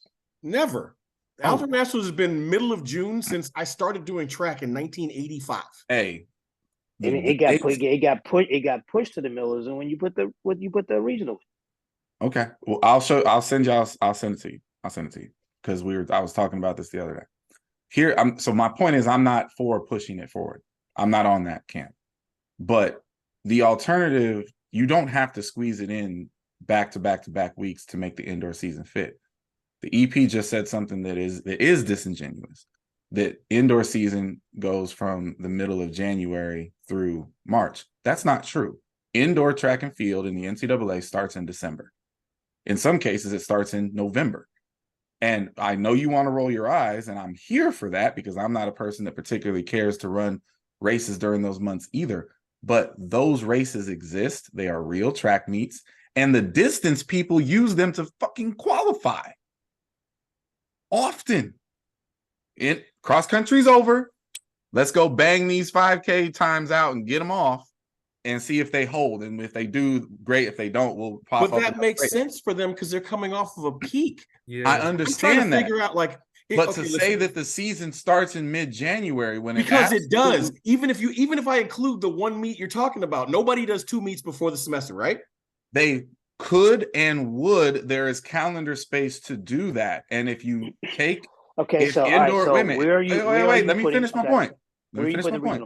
Never. Outdoor nationals has been middle of June since I started doing track in 1985. Hey, it got pushed to the middle of June when you put the regional. Okay, well, I'll send it to you because I was talking about this the other day. So my point is, I'm not for pushing it forward. I'm not on that camp. But the alternative, you don't have to squeeze it in back to back weeks to make the indoor season fit. The EP just said something that is disingenuous, that indoor season goes from the middle of January through March. That's not true. Indoor track and field in the NCAA starts in December. In some cases, it starts in November. And I know you want to roll your eyes, and I'm here for that because I'm not a person that particularly cares to run races during those months either. But those races exist. They are real track meets, and the distance people use them to fucking qualify. Often. Cross country's over. Let's go bang these 5K times out and get them off and see if they hold. And if they do, great. If they don't, we'll pop up. But that makes sense for them because they're coming off of a peak. Yeah. I understand I'm trying to figure out, like, say that the season starts in mid-January because it does. Even if I include the one meet you're talking about, nobody does 2 meets before the semester, right? They could and would. There is calendar space to do that. And if you take indoor, wait, let me finish my point. Let me finish my point.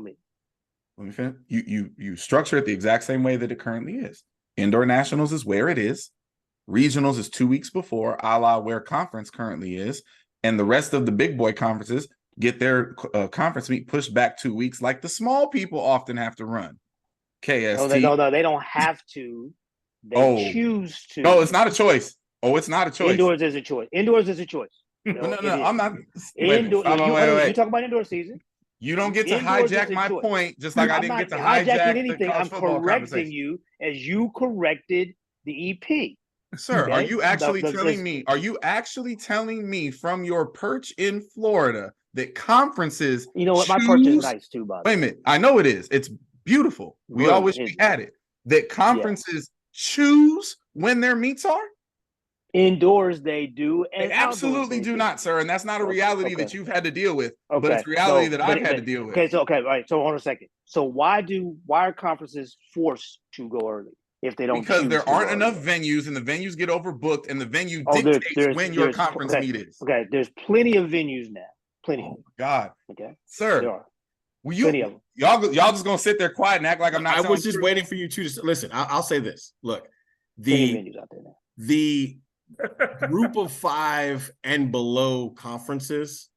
Let me finish. You structure it the exact same way that it currently is. Indoor nationals is where it is. Regionals is 2 weeks before, a la where conference currently is. And the rest of the big boy conferences get their conference meet pushed back 2 weeks, like the small people often have to run. KST. No, they don't have to. They choose to. No, it's not a choice. It's not a choice. Indoors is a choice. No, I'm not. Wait. You talk about indoor season. You don't get to hijack my point, just like I didn't get to hijack anything. I'm correcting you as you corrected the EP. Sir, are you actually telling me? Are you actually telling me from your perch in Florida that conferences? You know what? My perch is nice too, buddy. Wait a minute. I know it is. It's beautiful. We all wish we had it. That conferences choose when their meets are. Indoors, they do. And they absolutely do not, sir. And that's not a reality that you've had to deal with. But it's reality that I've had to deal with. All right. So hold on a second. So why are conferences forced to go early if they don't? Because there aren't enough venues, and the venues get overbooked, and the venue dictates when your conference meet is. Okay, there's plenty of venues now. Plenty. Oh my God. Okay, sir. There are. Plenty of them. Y'all just gonna sit there quiet and act like I'm not. I was just waiting for you to listen. I'll say this. Look, the group of 5 and below conferences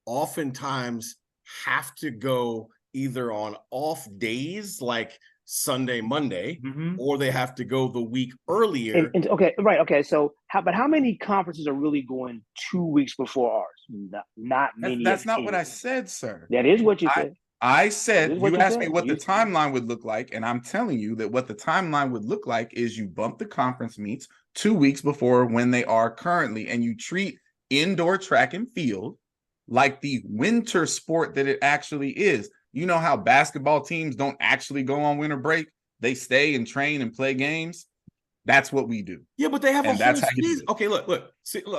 oftentimes have to go either on off days, like Sunday, Monday, Mhm. or they have to go the week earlier. Okay, right. Okay, so how many conferences are really going 2 weeks before ours? Not many. That's of not what I 10. said, sir. That is what you said. I That is said, what you you asked me said. what the timeline would look like, and I'm telling you that what the timeline would look like is you bump the conference meets 2 weeks before when they are currently, and you treat indoor track and field like the winter sport that it actually is. You know how basketball teams don't actually go on winter break? They stay and train and play games. That's what we do. Yeah, but they have And a that's whole how you do season. it. Okay, look,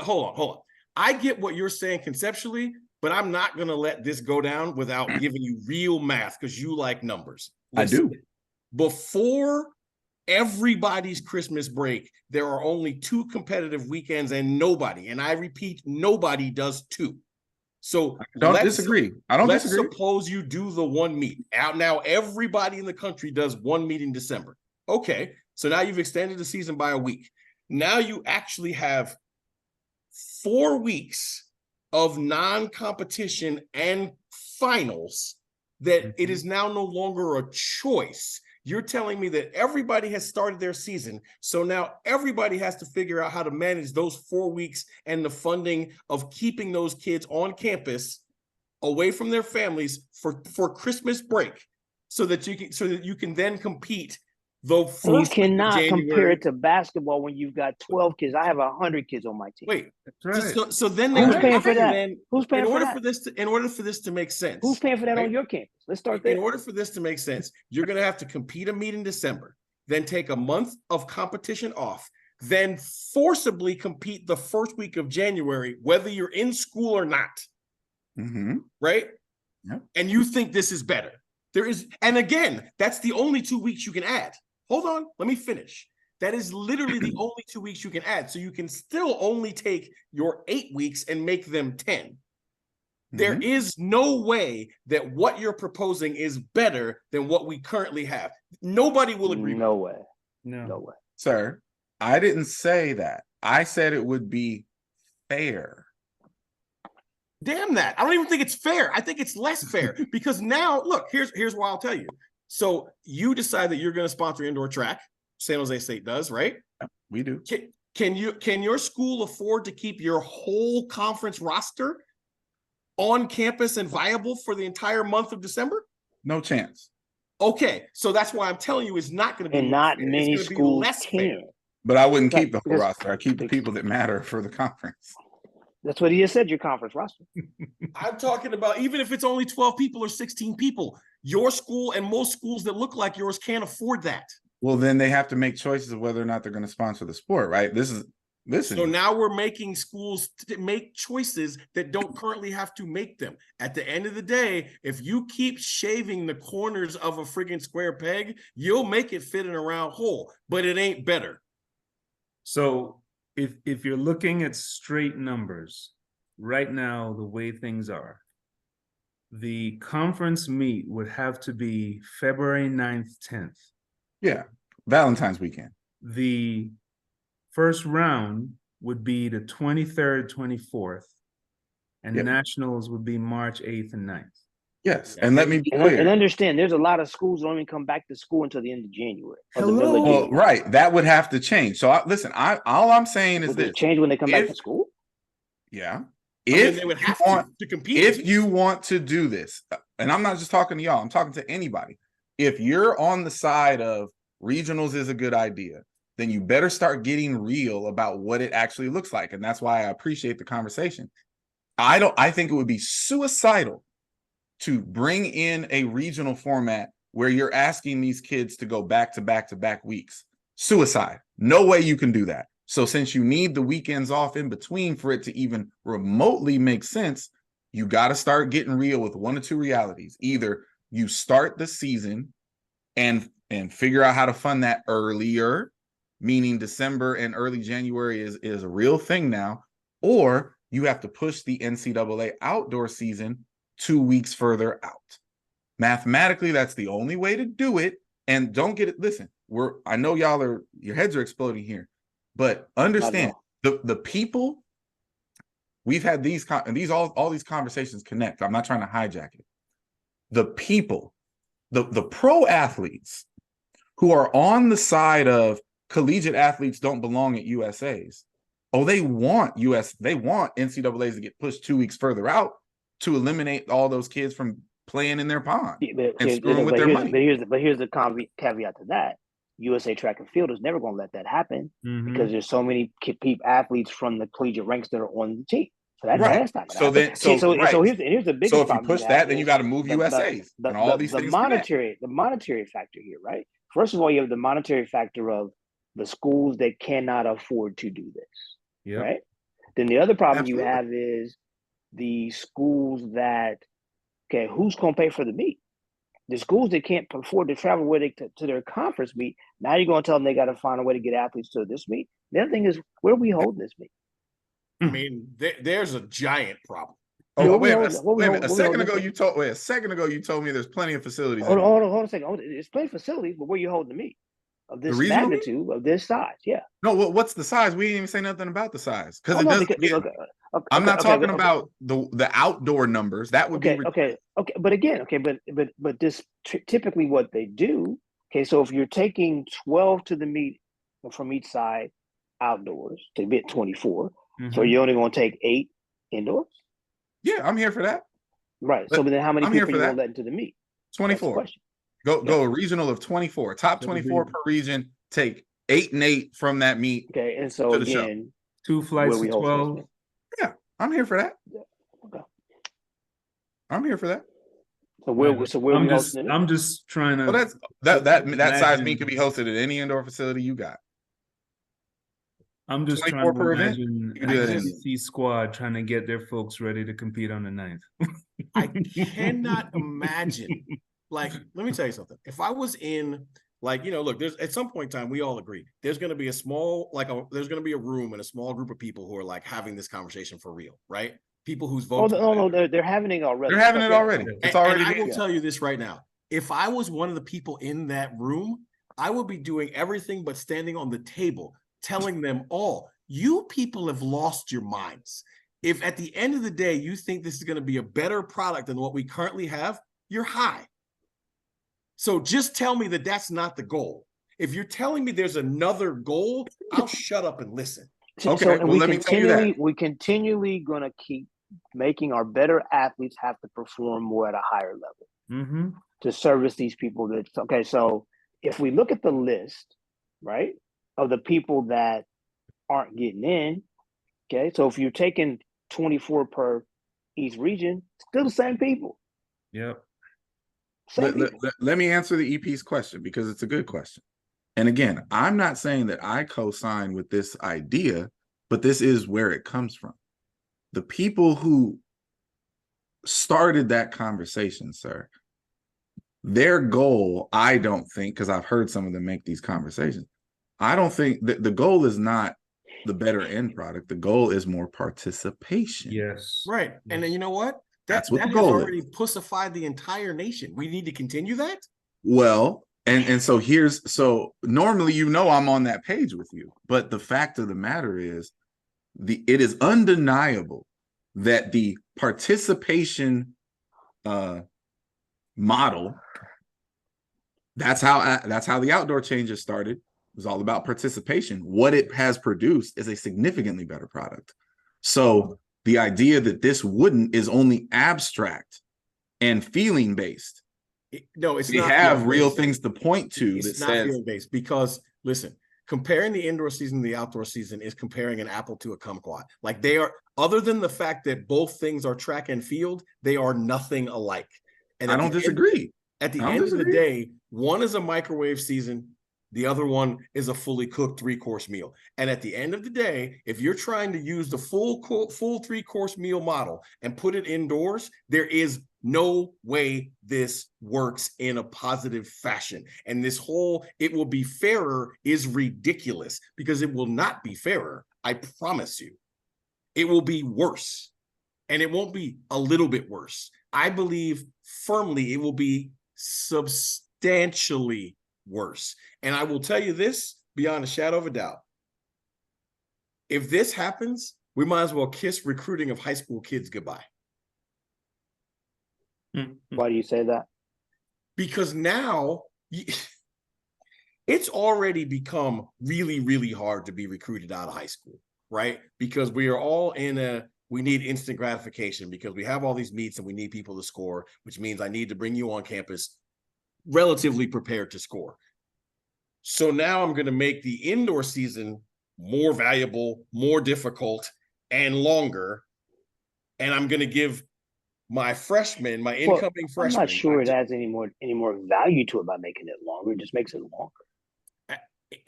hold on. I get what you're saying conceptually, but I'm not going to let this go down without giving you real math because you like numbers. Listen, I do. Before everybody's Christmas break, there are only 2 competitive weekends, and nobody, and I repeat, nobody does 2. So I don't disagree. Let's suppose you do the 1 meet. Now everybody in the country does 1 meet in December. Okay, so now you've extended the season by a week. Now you actually have 4 weeks of non-competition and finals that it is now no longer a choice. You're telling me that everybody has started their season, so now everybody has to figure out how to manage those 4 weeks and the funding of keeping those kids on campus away from their families for Christmas break, so that you can then compete the first And you week of cannot compare January. it to basketball when you've got 12 kids. I have 100 kids on my team. Wait, That's right. so then Who's paying for that? Who's paying in for order that? for this to make sense, Who's paying for that right? on your campus? Let's start there. In order for this to make sense, you're going to have to compete a meet in December, then take a month of competition off, then forcibly compete the first week of January, whether you're in school or not. Mm-hmm. Right? Yep. And you think this is better. And again, that's the only 2 weeks you can add. Hold on, let me finish. That is literally the only 2 weeks you can add. So you can still only take your 8 weeks and make them 10. There is no way that what you're proposing is better than what we currently have. Nobody will agree. No way. No way. Sir, I didn't say that. I said it would be fair. Damn that. I don't even think it's fair. I think it's less fair because now, look, here's why I'll tell you. So you decide that you're going to sponsor indoor track. San Jose State does, right? We do. Can your school afford to keep your whole conference roster on campus and viable for the entire month of December? No chance. Okay, so that's why I'm telling you it's not going to be And not fair. many It's going to be schools less can. fair. But I wouldn't keep the whole Because- roster. I keep the people that matter for the conference. That's what he has said, your conference roster. I'm talking about even if it's only 12 people or 16 people, your school and most schools that look like yours can't afford that. Well, then they have to make choices of whether or not they're going to sponsor the sport, right? Listen. So now we're making schools to make choices that don't currently have to make them. At the end of the day, if you keep shaving the corners of a friggin' square peg, you'll make it fit in a round hole, but it ain't better. So if you're looking at straight numbers right now, the way things are, the conference meet would have to be February 9th, 10th. Yeah, Valentine's weekend. The first round would be the 23rd, 24th, and Yep. nationals would be March 8th and 9th. Yes, and let me be clear. And understand, there's a lot of schools that don't even come back to school until the end of January. Or the Hello. middle of Well, January. right, that would have to change. So listen, all I'm saying is Would this: it change when they come back to school? yeah, I mean, they would have to compete. If you want to do this, and I'm not just talking to y'all, I'm talking to anybody. If you're on the side of regionals is a good idea, then you better start getting real about what it actually looks like. And that's why I appreciate the conversation. I think it would be suicidal to bring in a regional format where you're asking these kids to go back to back to back weeks. Suicide. No way you can do that. So since you need the weekends off in between for it to even remotely make sense, you got to start getting real with one or two realities. Either you start the season and figure out how to fund that earlier, meaning December and early January is a real thing now, or you have to push the NCAA outdoor season 2 weeks further out. Mathematically, that's the only way to do it. And don't get it. Listen, I know your heads are exploding here, but understand the people. We've had all these conversations connect. I'm not trying to hijack it. The people, the pro athletes who are on the side of collegiate athletes don't belong at USAs. Oh, they want NCAAs to get pushed 2 weeks further out to eliminate all those kids from playing in their pond and screwing with their money. But here's the caveat to that. USA Track and Field is never going to let that happen because there's so many athletes from the collegiate ranks that are on the team. So that's not going to happen. So here's the biggest So if you problem push that, then you got to move USAs and all these things. The monetary factor here, right? First of all, you have the monetary factor of the schools that cannot afford to do this, right? Then the other problem you have is the schools that, okay, who's going to pay for the meet? The schools that can't afford to travel to their conference meet, now you're going to tell them they got to find a way to get athletes to this meet. The other thing is, where are we holding this meet? I mean, there's a giant problem. Oh, wait a minute. A second ago, you told me there's plenty of facilities. Hold on a second. It's plenty of facilities, but where you holding the meet? Of this magnitude, of this size, No, what's the size? We didn't even say nothing about the size because I'm not talking about the outdoor numbers. That would be okay. But this typically what they do. Okay, so if you're taking 12 to the meet from each side outdoors to be at 24, so you're only going to take 8 indoors. Yeah, I'm here for that. Right. So, but then how many people are you going to let into the meet? 24. Go a regional of 24. Top 24 per region. Take 8 and 8 from that meet. Okay, and so again, 2 flights to 12. Yeah, I'm here for that. Yeah. Okay. I'm here for that. I'm just trying to. Well, that size meet could be hosted at any indoor facility you got. I'm just trying to imagine the SEC squad trying to get their folks ready to compete on the 9th. I cannot imagine. Like, let me tell you something. If I was in, like, look, there's at some point in time, we all agree there's going to be there's going to be a room and a small group of people who are like having this conversation for real, right? People whose votes. Oh, no, they're having it already. They're having it already. It's already. And I will tell you this right now. If I was one of the people in that room, I would be doing everything but standing on the table, telling them all, you people have lost your minds. If at the end of the day, you think this is going to be a better product than what we currently have, you're high. So just tell me that that's not the goal. If you're telling me there's another goal, I'll shut up and listen. Okay, well, let me tell you that. We continually going to keep making our better athletes have to perform more at a higher level to service these people. So if we look at the list, right, of the people that aren't getting in, okay, so if you're taking 24 per each region, still the same people. Yep. Let me answer the EP's question because it's a good question. And again, I'm not saying that I co-sign with this idea, but this is where it comes from. The people who started that conversation, sir, their goal, I don't think, because I've heard some of them make these conversations, I don't think that the goal is not the better end product. The goal is more participation. Yes. Right. And then you know what? That's what that the goal has already pussified the entire nation. We need to continue that. Well, and so normally I'm on that page with you, but the fact of the matter is it is undeniable that the participation model, that's how the outdoor changes started. It was all about participation. What it has produced is a significantly better product. So the idea that this is only abstract and feeling based. No, it's we not. We have real things to point to. It's not feeling based because listen, comparing the indoor season and the outdoor season is comparing an apple to a kumquat. Like they are, other than the fact that both things are track and field, they are nothing alike. And I don't disagree. At the end of the day, one is a microwave season. The other one is a fully cooked 3-course meal. And at the end of the day, if you're trying to use the full 3-course meal model and put it indoors, there is no way this works in a positive fashion. And this whole, it will be fairer is ridiculous because it will not be fairer. I promise you. It will be worse. And it won't be a little bit worse. I believe firmly it will be substantially worse. And I will tell you this beyond a shadow of a doubt. If this happens, we might as well kiss recruiting of high school kids goodbye. Why do you say that? Because now it's already become really, really hard to be recruited out of high school, right? Because we are all we need instant gratification because we have all these meets and we need people to score, which means I need to bring you on campus relatively prepared to score. So now I'm going to make the indoor season more valuable, more difficult, and longer. And I'm going to give my freshmen, my incoming freshmen. I'm not sure it adds any more value to it by making it longer. It just makes it longer.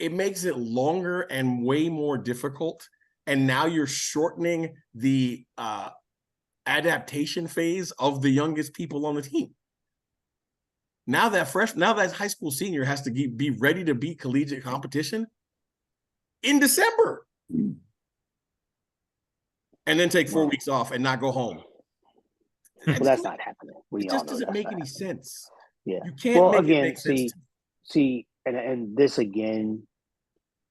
It makes it longer and way more difficult. And now you're shortening the adaptation phase of the youngest people on the team. Now that high school senior has to be ready to beat collegiate competition in December, and then take 4 weeks off and not go home. Well, that's not happening. It just doesn't make any sense. Yeah, you can't make it make sense. See, and this again,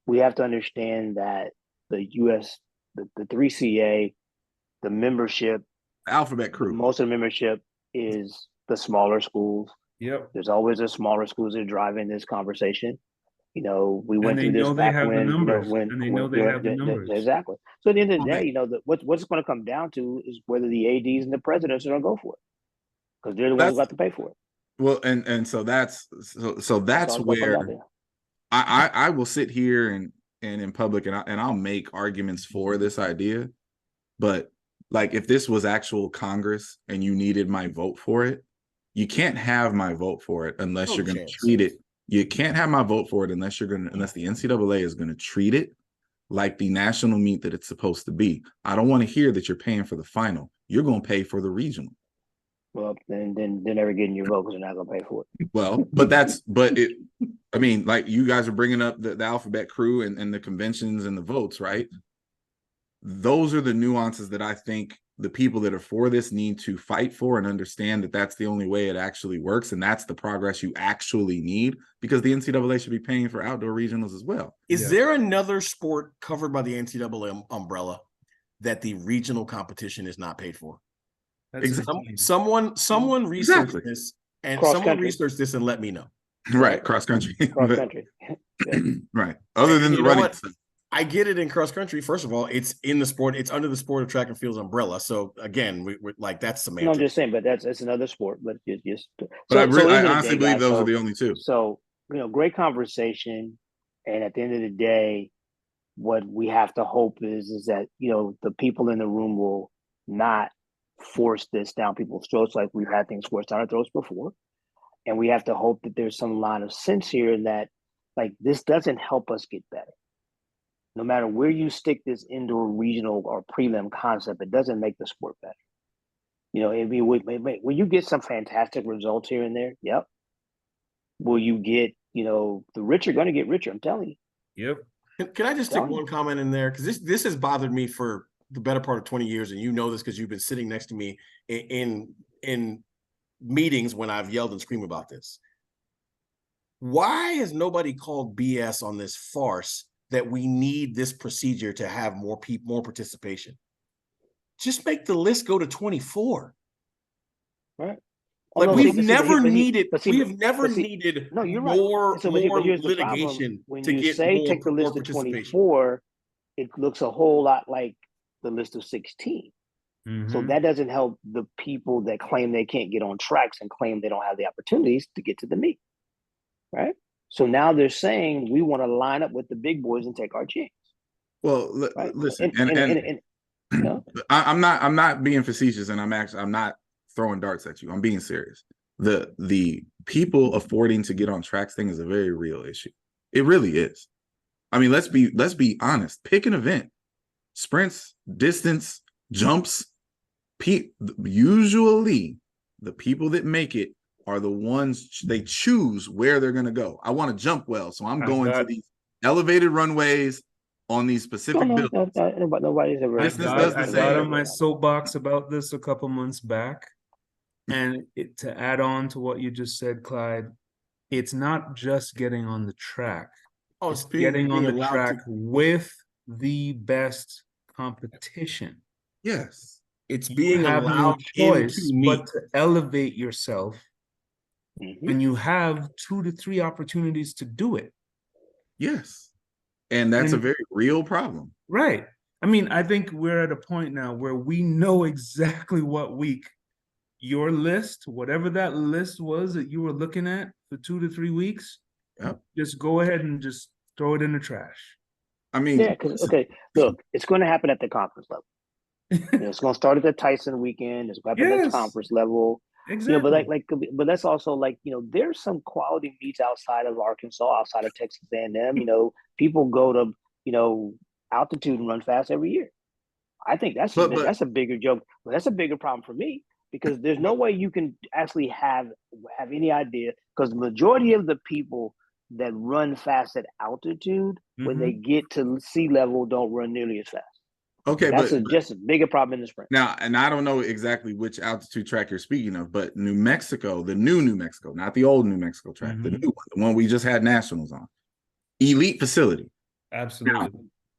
we have to understand that the U.S. the 3CA, the membership, alphabet crew, most of the membership is the smaller schools. Yep. There's always the smaller schools that are driving this conversation. You know, we went through this back when, and they know they have the numbers. Exactly. So at the end of the day, you know, what's going to come down to is whether the ADs and the presidents are going to go for it, because they're the ones who got to pay for it. Well, and so that's where I will sit here and in public and I'll make arguments for this idea, but like if this was actual Congress and you needed my vote for it, you can't have my vote for it unless you're going to treat it. You can't have my vote for it unless the NCAA is going to treat it like the national meet that it's supposed to be. I don't want to hear that you're paying for the final. You're going to pay for the regional. Well, then they're never getting your vote because they're not going to pay for it. Well, I mean, like you guys are bringing up the alphabet crew and the conventions and the votes, right? Those are the nuances that I think the people that are for this need to fight for and understand that that's the only way it actually works. And that's the progress you actually need, because the NCAA should be paying for outdoor regionals as well. Is there another sport covered by the NCAA umbrella that the regional competition is not paid for? Exactly. Someone research this and research this and let me know. Right. Cross country. Cross country. Yeah. Right. Other than the running. I get it in cross country. First of all, it's in the sport. It's under the sport of track and field's umbrella. So again, we're like, that's semantics. No, I'm just saying, but it's another sport. But I honestly believe those are the only two. So, you know, great conversation. And at the end of the day, what we have to hope is that, you know, the people in the room will not force this down people's throats like we've had things forced down our throats before. And we have to hope that there's some line of sense here in that, like, this doesn't help us get better. No matter where you stick this indoor, regional, or prelim concept, it doesn't make the sport better. You know, will you get some fantastic results here and there? Yep. Will you get, you know, the rich are going to get richer, I'm telling you. Yep. Can I just take one comment in there? Because this has bothered me for the better part of 20 years, and you know this because you've been sitting next to me in meetings when I've yelled and screamed about this. Why has nobody called BS on this farce that we need this procedure to have more participation? Just make the list go to 24. Right. Like we've never needed more litigation when to you get say more, take the list of 24, it looks a whole lot like the list of 16. Mm-hmm. So that doesn't help the people that claim they can't get on tracks and claim they don't have the opportunities to get to the meet. Right. So now they're saying we want to line up with the big boys and take our chance. Well, right? Listen, you know? I'm not being facetious, and I'm not throwing darts at you. I'm being serious. The people affording to get on tracks thing is a very real issue. It really is. I mean, let's be honest. Pick an event, sprints, distance, jumps. Usually, the people that make it are the ones they choose where they're going to go. I want to jump well, so I'm going to these elevated runways on these specific buildings. Nobody's ever. I got on my soapbox about this a couple months back, and to add on to what you just said, Clyde, it's not just getting on the track. Oh, it's getting on the track with the best competition. Yes, it's being allowed choice but to elevate yourself. Mm-hmm. And you have 2 to 3 opportunities to do it. Yes. And that's a And- very real problem. Right. I mean, I think we're at a point now where we know exactly what week your list, whatever that list was that you were looking at for 2 to 3 weeks, Yep. just go ahead and just throw it in the trash. I mean, Yeah, because okay, look, it's going to happen at the conference level. It's going to start at the Tyson weekend. It's going to happen at the Yes. conference level. Exactly. But that's also like, there's some quality meets outside of Arkansas, outside of Texas A&M. People go to altitude and run fast every year. I think that's a bigger joke. But that's a bigger problem for me, because there's no way you can actually have any idea, because the majority of the people that run fast at altitude, when they get to sea level, don't run nearly as fast. okay, That's just a bigger problem in the spring. Now, and I don't know exactly which altitude track you're speaking of, but New Mexico, the new New Mexico, not the old New Mexico track, the new one, the one we just had nationals on, elite facility. Absolutely. Now,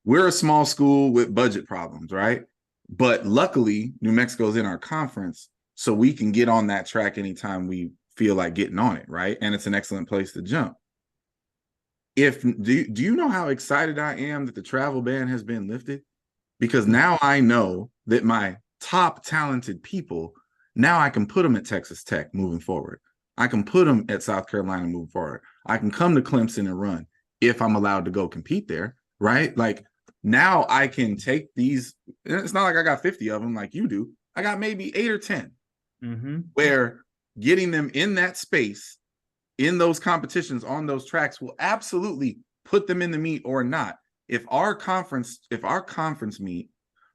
we're a small school with budget problems, right? But luckily, New Mexico's in our conference, so we can get on that track anytime we feel like getting on it, right? And it's an excellent place to jump. Do you know how excited I am that the travel ban has been lifted? Because now I know that my top talented people, now I can put them at Texas Tech moving forward. I can put them at South Carolina moving forward. I can come to Clemson and run if I'm allowed to go compete there, right? Like, now I can take these. It's not like I got 50 of them like you do. I got maybe 8 or 10 where getting them in that space, in those competitions, on those tracks, will absolutely put them in the meet or not. If our conference meet,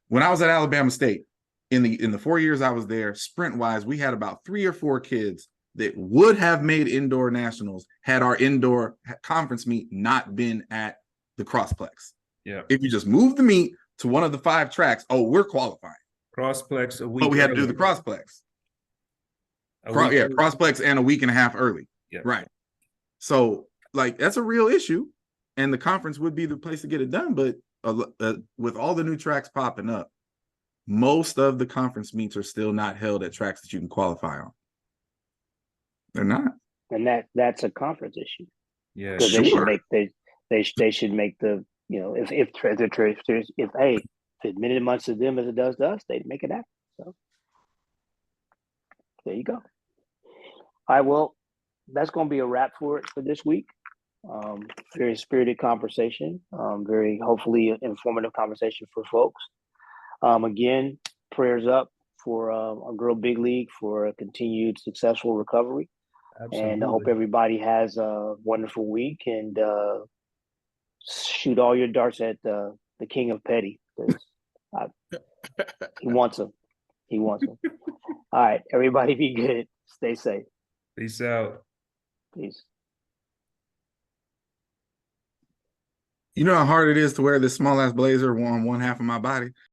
when I was at Alabama State, in the 4 years I was there, sprint wise, we had about 3 or 4 kids that would have made indoor nationals had our indoor conference meet not been at the Crossplex. Yeah. If you just move the meet to one of the 5 tracks, we're qualifying. Crossplex a week. But we had to do the Crossplex. Crossplex and a week and a half early. Yeah. Right. So, like, that's a real issue, and the conference would be the place to get it done. But with all the new tracks popping up, most of the conference meets are still not held at tracks that you can qualify on. They're not, and that's a conference issue. Yeah, because sure. they should make the if admitted months to them as it does to us, they'd make it happen. So there you go. All right, well, that's going to be a wrap for this week. Very spirited conversation, very hopefully informative conversation for folks. Again, prayers up for our girl Big League for a continued successful recovery. Absolutely. And I hope everybody has a wonderful week, and shoot all your darts at the King of Petty, because he wants them. He wants them. All right, everybody be good. Stay safe. Peace out. Peace. You know how hard it is to wear this small ass blazer on one half of my body?